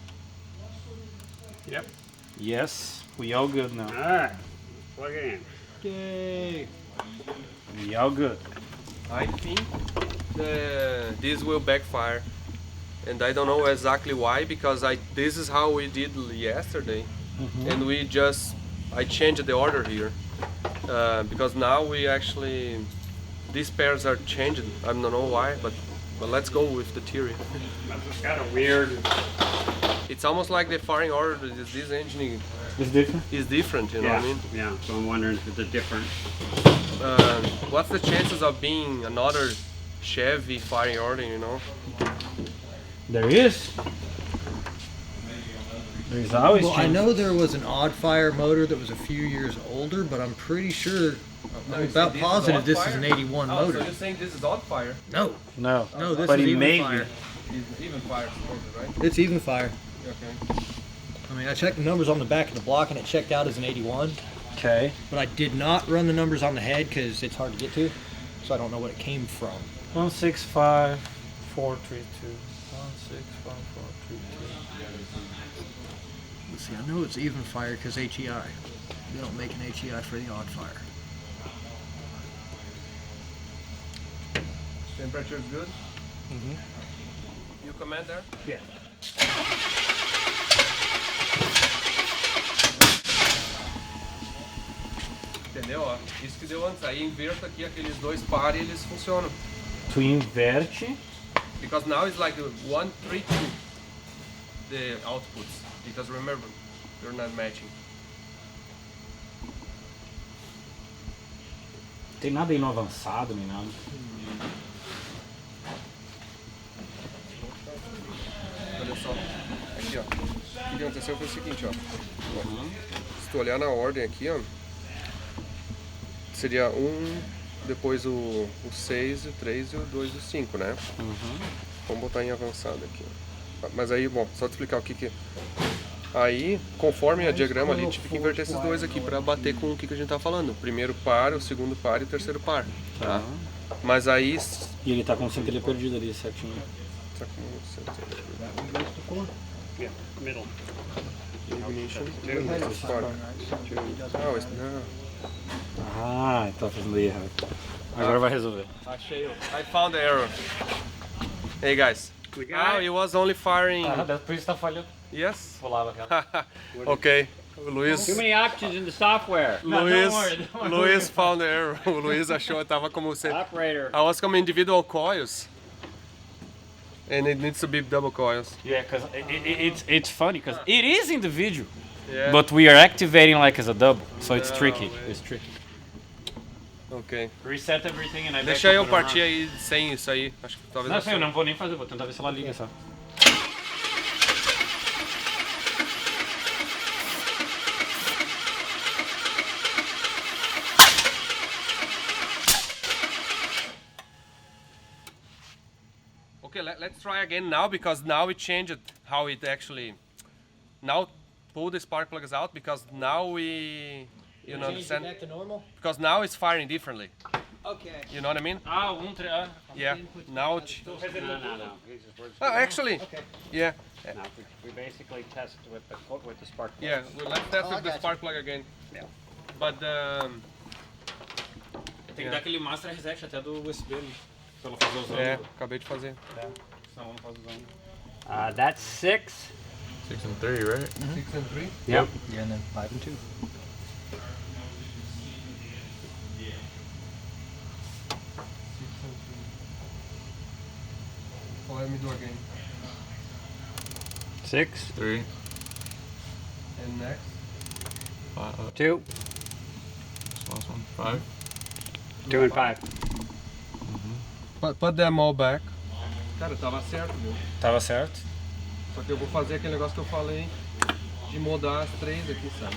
Yep. Yes. We all good now. Alright, plug it in. Yay. We all good. I think this will backfire, and I don't know exactly why, because this is how we did yesterday, and I changed the order here because now we actually these pairs are changed. I don't know why, but let's go with the theory. It's got a weird. It's almost like the firing order. This engine It's different? is different. You know what I mean? Yeah, so I'm wondering if it's a different. What's the chances of being another Chevy firing order? You know? There is. There's always Well, I change. know there was an odd fire motor that was a few years older, but I'm pretty sure, I'm about positive this is an 81 Oh, motor. so you're saying this is odd fire? No, No. no, this But is it even may be. fire. Even fire supported, right? It's even fire. Okay. I mean, I checked the numbers on the back of the block and it checked out as an 81, Okay. but I did not run the numbers on the head because it's hard to get to, so I don't know what it came from. 165 432. 165 432. Let's see, I know it's even fire because HEI. They don't make an HEI for the odd fire. Temperature is good? Mhm. You command there? Yeah. Entendeu? Ó, isso que deu antes. Aí inverto aqui aqueles dois pares e eles funcionam. Tu inverte. Because now it's like 1, 3, 2. The outputs. Because remember, you're not matching. Tem nada aí no avançado nem nada. Olha só. Aqui, ó. O que aconteceu foi o seguinte, ó. Se tu olhar na ordem aqui, ó. Seria 1, depois o 6, o 3 e o 2 e o 5, né? Vamos botar em avançado aqui. Mas aí, bom, só te explicar o que. Aí, conforme a diagrama ali, a gente fica inverter esses dois aqui pra bater com o que a gente tá falando. O primeiro par, o segundo par e o terceiro par. Tá? Mas aí. E ele tá com o centelha perdido ali, certinho. Tá com Yeah, middle. ignition. Ah, tá fazendo aí errado. Agora vai resolver. Achei. I found the error. Hey guys. We got it. It was only firing. Por isso tá falhando. Yes. Rolava aquela. Okay. Luiz. Too many options in the software. Luiz found the error. O Luiz achou que tava como Operator. I was como individual coils. And it needs to be double coils. Yeah, because it's funny because it is individual, Yeah. but we are activating like as a double, so it's tricky. man. It's tricky. Ok. Reset everything and I Deixa eu partir aí sem isso aí. Acho que talvez Não, eu sei, eu não vou nem fazer, vou tentar ver se ela liga só. Okay, let's try again now because now we changed how it actually. Now pull the spark plugs out because now we. You know, understand? Back to normal? Because now it's firing differently. Okay. You know what I mean? Ah, Yeah. Now. No. He's just words. Oh, actually. Okay. Yeah. No, we basically test with the spark. Yeah. Well, let's test Oh, I with the got spark plug again. Yeah. But Tem que dar aquele master reset até do USB, né? Pra ela fazer os anos. acabei de fazer. Senão ela não faz os anos. That's 6. 6 and 3, right? 6 and 3. Yep. Yeah, and then 5 and 2. 6 and 3. So let me do again. 6, 3. And next. 2, This last one. 5. 2 and 5. Put them all back. Cara, tava certo, viu? Tava certo. Só que eu vou fazer aquele negócio que eu falei. de modar as 3 aqui, sabe?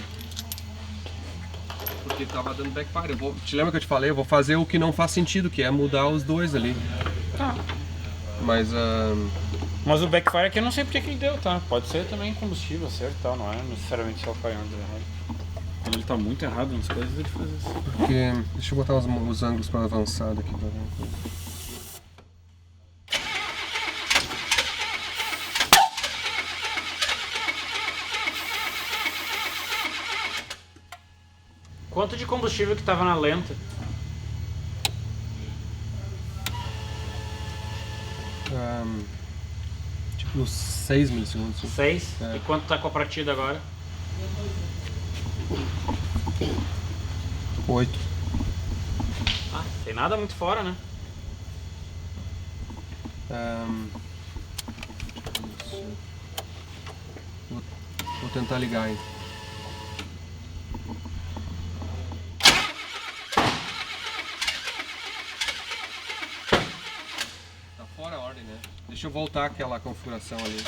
Porque tava dando backfire. Te lembra que eu te falei? Eu vou fazer o que não faz sentido, que é mudar os 2 ali. Tá. Mas Mas o backfire aqui eu não sei porque que ele deu, tá? Pode ser também combustível, certo e tal, não é necessariamente só o canhão deu errado. Quando ele tá muito errado nas coisas, ele faz isso. porque... Deixa eu botar os ângulos para avançado aqui pra ver uma coisa. Quanto de combustível que tava na lenta? Tipo uns 6 milissegundos. 6? É. E quanto tá com a partida agora? 8. Ah, tem nada muito fora, né? Vou tentar ligar ainda. Tá fora a ordem, né? Deixa eu voltar aquela configuração ali.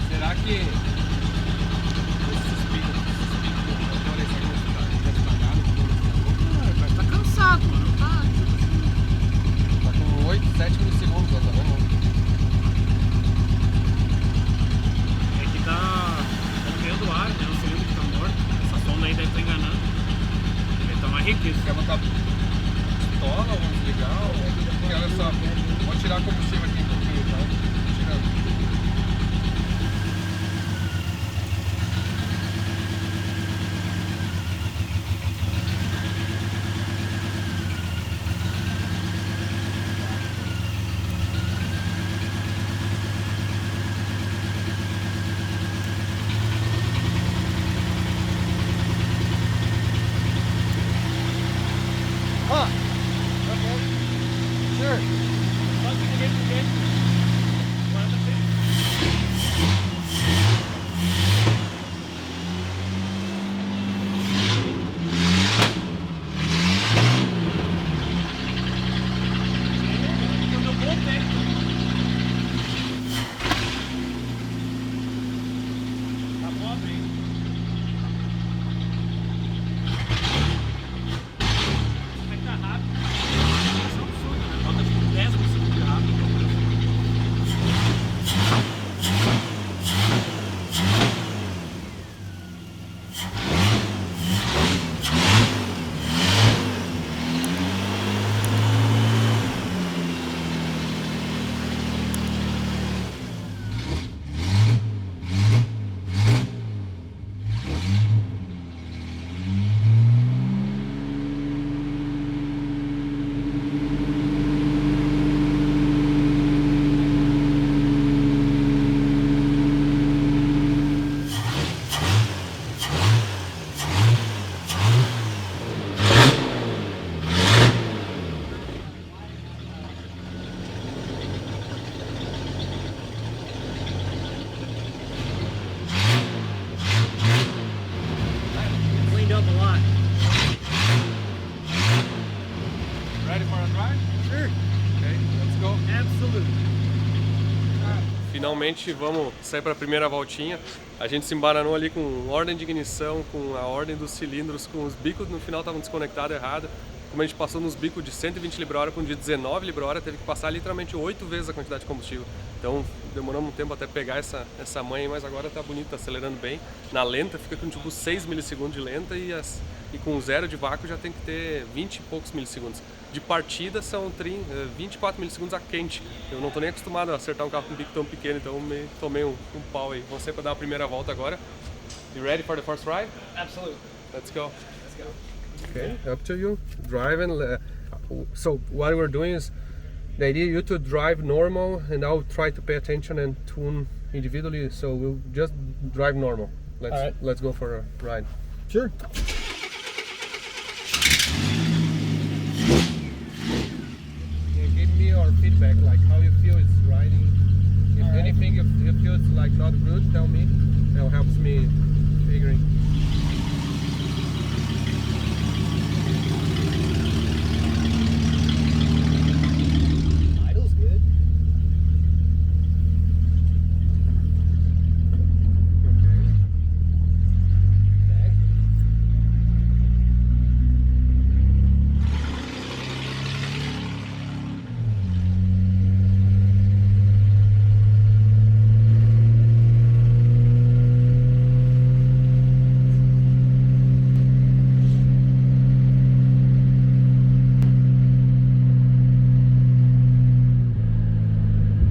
Será que Tá cansado, mano. tá com 8, 7 milissegundos, ó, tá vendo? É que tá comendo ar, né? O cilindro que tá morto. Essa sonda aí deve estar enganando. Ele tá mais rico isso. Quer botar pistola ou desligar? Porque olha só, vou tirar combustível aqui um pouquinho, tá? Tô tirando. Finalmente vamos sair para a primeira voltinha. A gente se embaranou ali com ordem de ignição, com a ordem dos cilindros, com os bicos no final estavam desconectados errado. Como a gente passou nos bicos de 120 libra-hora para um de 19 libra-hora, teve que passar literalmente 8 vezes a quantidade de combustível. Então demoramos um tempo até pegar essa manha, mas agora tá bonito, tá acelerando bem. Na lenta fica com tipo 6 milissegundos de lenta e com zero de vácuo já tem que ter 20 e poucos milissegundos. De partida são 24 milissegundos a quente. Eu não tô nem acostumado a acertar um carro com um bico tão pequeno, então tomei um pau aí. Vamos sair para dar a primeira volta agora You ready for the first ride? Absolutely. Let's go. Let's go. Okay, up to you. Driving. So what we're doing is the idea you to drive normal, and I'll try to pay attention and tune individually. So we'll just drive normal. Let's All right. let's go for a ride. Sure. Give me your feedback, like how you feel it's riding. If All right. anything you feel it's like not good, tell me. It helps me figuring. Idle's good. Okay. Okay.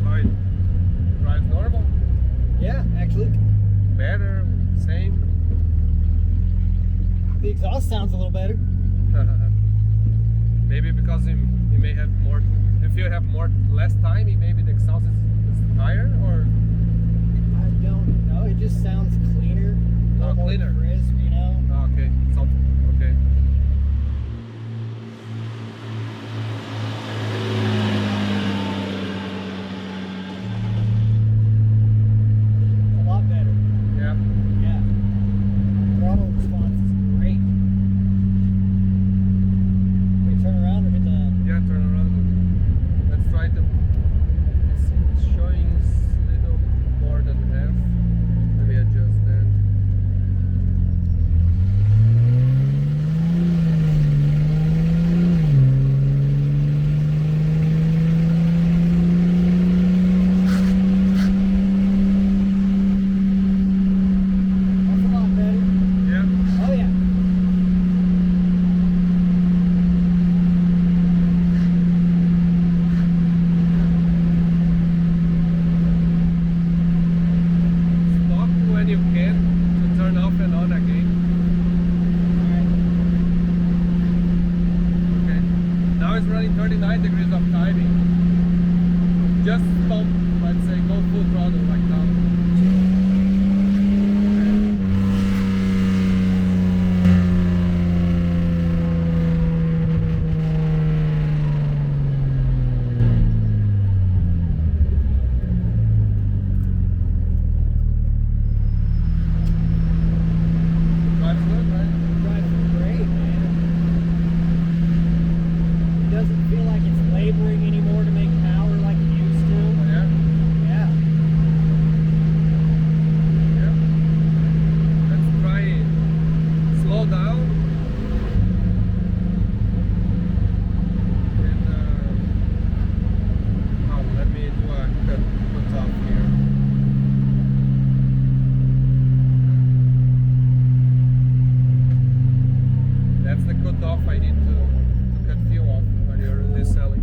Fine. Drive normal. Yeah, actually, Better. Same. the exhaust sounds a little better. Maybe because you may have more. If you have less time, maybe the exhaust is higher, or I don't know. It just sounds cleaner. A little more cleaner. crisp, you know. okay. Okay. A lot better. Yeah. Yeah. Throttle response is great. We turn around or hit the. Yeah. Turn around. Let's try to. It's showing a little more than half. Let me adjust that. That's a lot better. Yeah. Oh yeah. Stop when you can to turn off and on again. Okay. Now it's running 39 degrees of timing. Just stop, let's say, go full throttle like now. Drives good, right? Drives great, man. It doesn't feel like it's laboring anymore to make power like it used to. Yeah. Yeah. Yeah. Let's try slow down. And let me do a cut off here. That's the cut off I need to cut fuel off when you're reselling.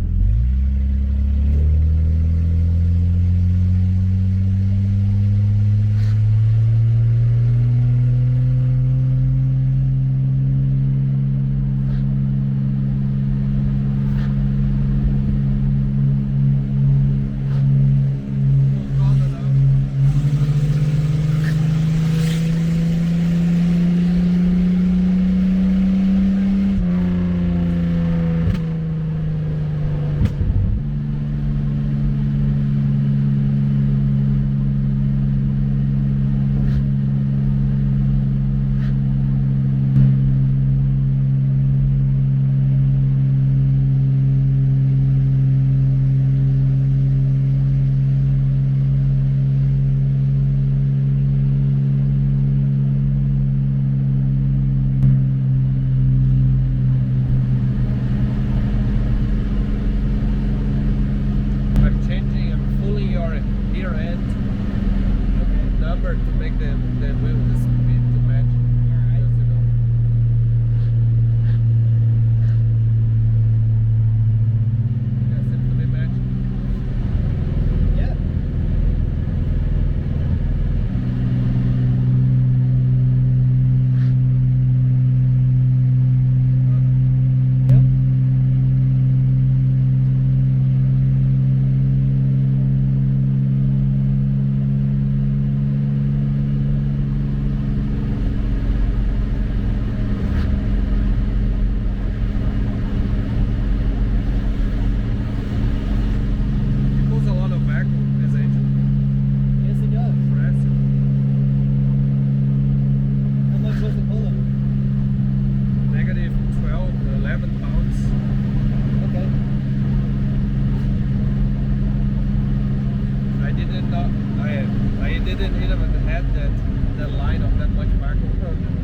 didn't even have that line of that much vacuum.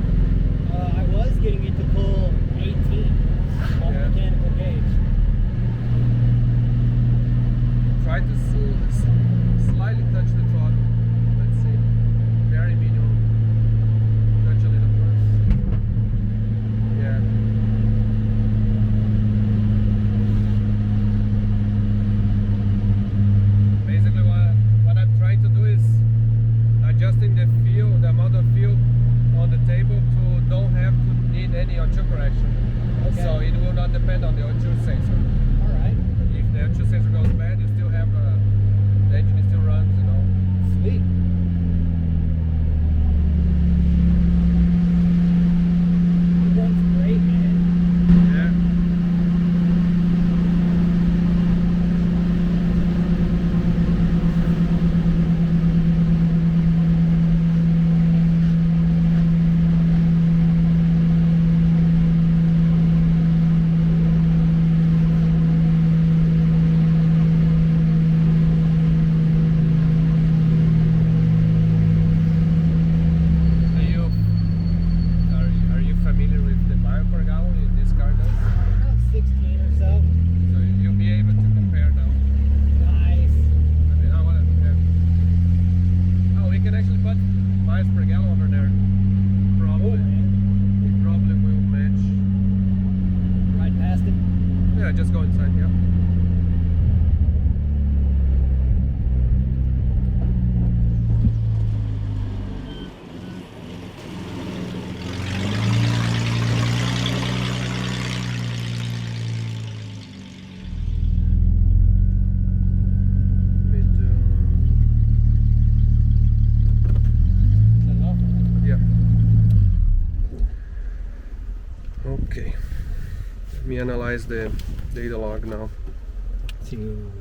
I was getting it to pull 18 on Yeah. mechanical gauge. Try to slightly touch the throttle. Let's see. Very minimal. Touch a little first. Yeah. Basically what I'm trying to do is adjusting the amount of fuel on the table to don't have to need any O2 correction. Okay. So it will not depend on the O2 sensor. All right. If the O2 sensor goes bad, you still have the engine still runs, you know. Sweet. It runs great, man. Yeah. Are you familiar with the mile per gallon in this car now? About 16 or so. So you'll be able to compare now. Nice. I mean, I want to compare. Oh, we can actually put miles per gallon over there. Probably. It probably will match. Right past it. Yeah, just go inside, yeah. Yeah. Okay. Let me analyze the data log now. Dude.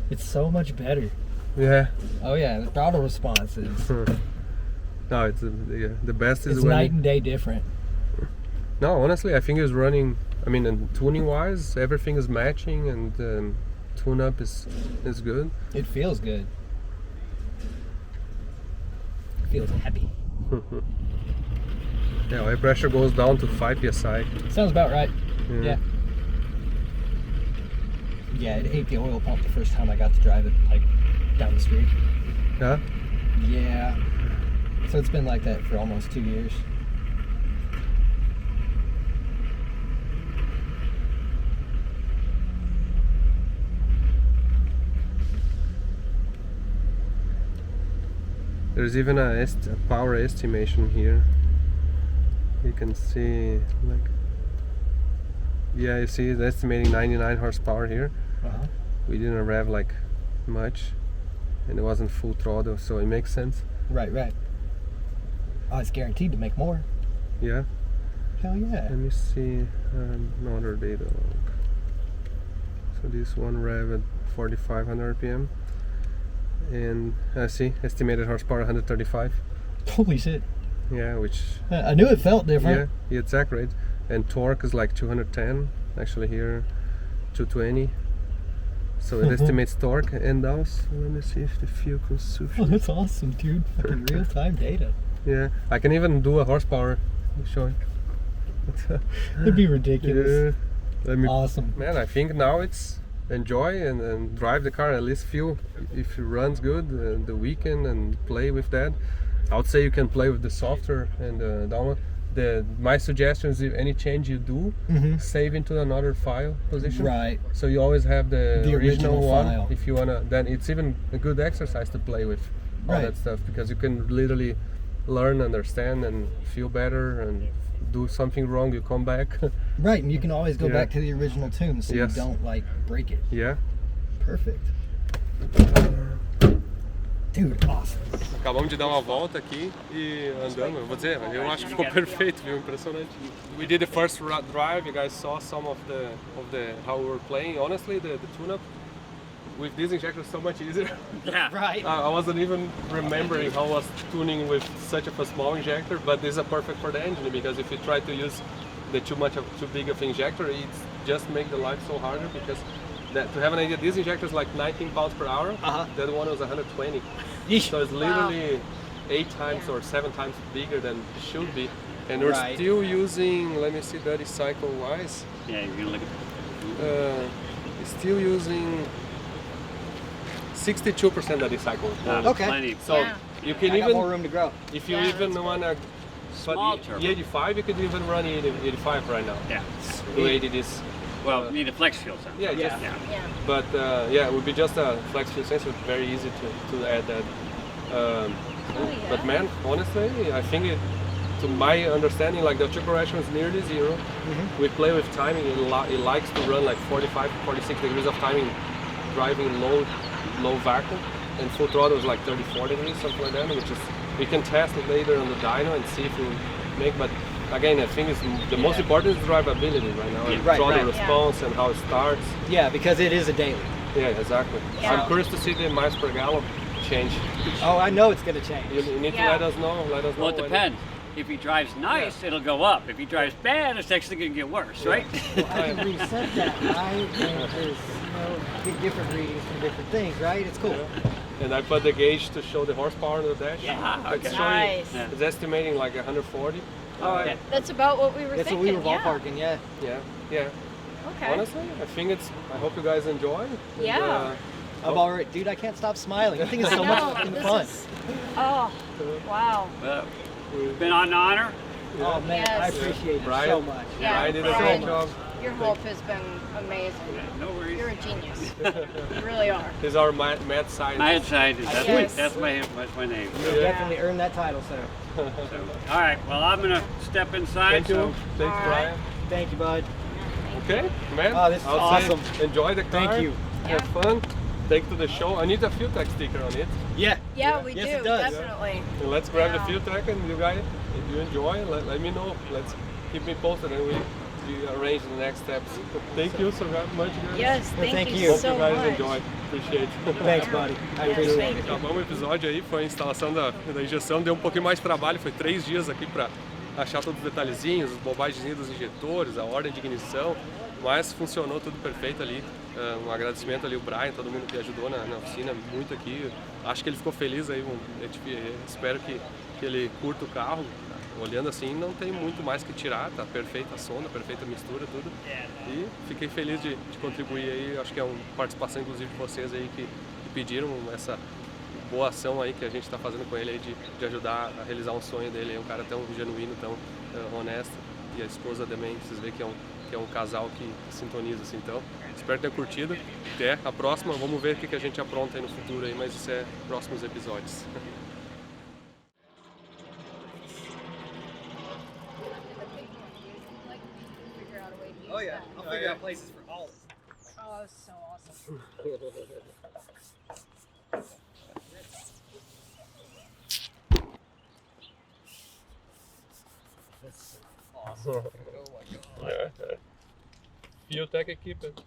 It's so much better. Yeah. Oh yeah, the throttle response is No, it's the best is it's when night and day different. No, honestly, I think it's running. I mean, and tuning wise, everything is matching, and tune up is good. It feels good. It feels happy. Yeah, oil pressure goes down to 5 psi. Sounds about right. Yeah. Yeah. Yeah, it ate the oil pump the first time I got to drive it, like down the street. Yeah. Yeah. So it's been like that for almost 2 years. There's even a power estimation here. You can see, like, yeah, you see it's estimating 99 horsepower here. Uh-huh. We didn't rev like much, and it wasn't full throttle, so it makes sense. Right, right. Oh, it's guaranteed to make more. Yeah. Hell yeah. Let me see another data log. So this one rev at 4,500 RPM, and I see estimated horsepower 135. Holy shit. Yeah, which I knew it felt different. yeah, it's accurate. And torque is like 210. Actually here, 220. So it estimates torque and also let me see if the fuel Oh, consumption. that's awesome, dude. Fucking real-time data. Yeah, I can even do a horsepower showing. It'd be ridiculous. Yeah. Let me, Awesome. man, I think now it's enjoy and drive the car, at least feel if it runs good the weekend and play with that. I would say you can play with the software and download. My suggestion is if any change you do, save into another file position. Right. So you always have the original one. file. If you wanna, then it's even a good exercise to play with all Right. that stuff, because you can literally learn, understand, and feel better. And do something wrong, you come back. Right, and you can always go Yeah. back to the original tune so Yes. you don't like break it. Yeah. Perfect. Dude, awesome. Acabamos de dar uma volta aqui e andamos. Eu vou dizer, eu acho que ficou perfeito, viu? Impressionante. We did the first drive. You guys saw some of the how we were playing. Honestly, the tune-up with this injector is so much easier. Yeah. Right. I wasn't even remembering how I was tuning with such a small injector, but this is perfect for the engine, because if you try to use too big of injector, it just makes the life so harder. Because to have an idea, this injector is like 19 pounds per hour. Uh-huh. The other one was 120. Yeesh. So it's literally 8 times or 7 times bigger than it should be. And we're Right. still using, let me see, dirty cycle wise. Yeah, you're gonna look at Still using 62% dirty cycle. Okay. Plenty. So Yeah. you can I got more even, room to grow. if you Yeah, even that's want to, Small turbo. E85, you could even run E85 right now. Yeah. The way it is. Well, you need a flex fuel cell. Yeah, Yeah. just, Yeah. but yeah, it would be just a flex fuel sensor, very easy to add that. Oh, But yeah. man, honestly, I think it, to my understanding, like the trickle ration is nearly 0. We play with timing. It likes to run like 45, 46 degrees of timing, driving low vacuum, and full throttle is like 34 degrees, something like that. Which is we can test it later on the dyno and see if we make. But again, I think it's the most important is drivability right now, and Right, throttle right. response and how it starts. Yeah, because it is a daily. Yeah, exactly. Yeah. I'm curious to see the miles per gallon change. Oh, I know it's gonna change. You need to Yeah. let us know. Let us know. Well, it when depends. If he drives nice, it'll go up. If he drives bad, it's actually gonna get worse, right? Well, I can reset that, right? And there's, get different readings from different things, right? It's cool. And I put the gauge to show the horsepower on the dash. Yeah, It's okay. showing, Nice. Yeah. it's estimating like 140. Yeah. That's about what we were That's what thinking. we were ballparking, yeah. Yeah. Okay. Honestly, I think it's. I hope you guys enjoy. And, Yeah. I'm already, dude, I can't stop smiling. I think it's so I much know, fucking this fun. is- oh, wow. Well, it's been an honor. Oh man, I Yes. appreciate it Brian. so much. Yeah, Brian did a Brian. great job. Your help has been amazing. No worries. You're a genius. You really are. He's our mad scientist. My head scientist. That's, Yes. that's my name. You definitely earned that title, sir. So, all right. Well, I'm gonna step inside. Thank you. So Thanks, All Brian. Thank you, bud. Okay, man. Oh, this is I'll say awesome. enjoy the car. Thank you. Have fun. Take to the show. I need a fuel tech sticker on it. Yeah. Yeah, we Yes, do, it does. definitely. And let's grab Yeah. the fuel tech and you guys, if you enjoy, let me know. Let's keep me posted and we arrange the next steps. Thank you so much, guys. Yes, thank, Thank you you. Hope so you guys much. enjoy. Appreciate it. Thanks, buddy. I Yes, appreciate thank it. you. Acabamos o episódio aí, foi a instalação da injeção, deu um pouquinho mais de trabalho, foi 3 dias aqui para achar todos os detalhezinhos, as bobagens dos injetores, a ordem de ignição, mas funcionou tudo perfeito ali. Um agradecimento ali o Brian, todo mundo que ajudou na oficina, muito aqui. Acho que ele ficou feliz aí, espero que ele curta o carro. Olhando assim, não tem muito mais que tirar, tá perfeita a sonda, perfeita mistura, tudo. E fiquei feliz de contribuir aí, acho que é uma participação inclusive de vocês aí que pediram essa boa ação aí que a gente está fazendo com ele aí de ajudar a realizar um sonho dele. É um cara tão genuíno, tão honesto, e a esposa também, vocês veem que é um casal que sintoniza assim. Então, espero que tenha curtido. Até a próxima, vamos ver o que a gente apronta aí no futuro aí, mas isso é próximos episódios. Oh yeah, I'll figure out places for all. Oh, that's so awesome. Awesome. Oh my god. Fuel Tech equipment.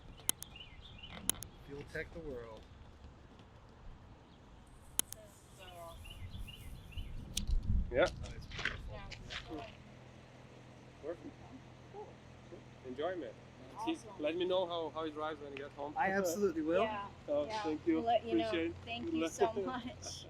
Fuel Tech the world. So awesome. Yeah. Yeah. Perfect. Enjoy, man. Awesome. Let me know how it drives when you get home. I absolutely will. Yeah. Oh, yeah. thank you. We'll let you know. Appreciate it. Thank you so much.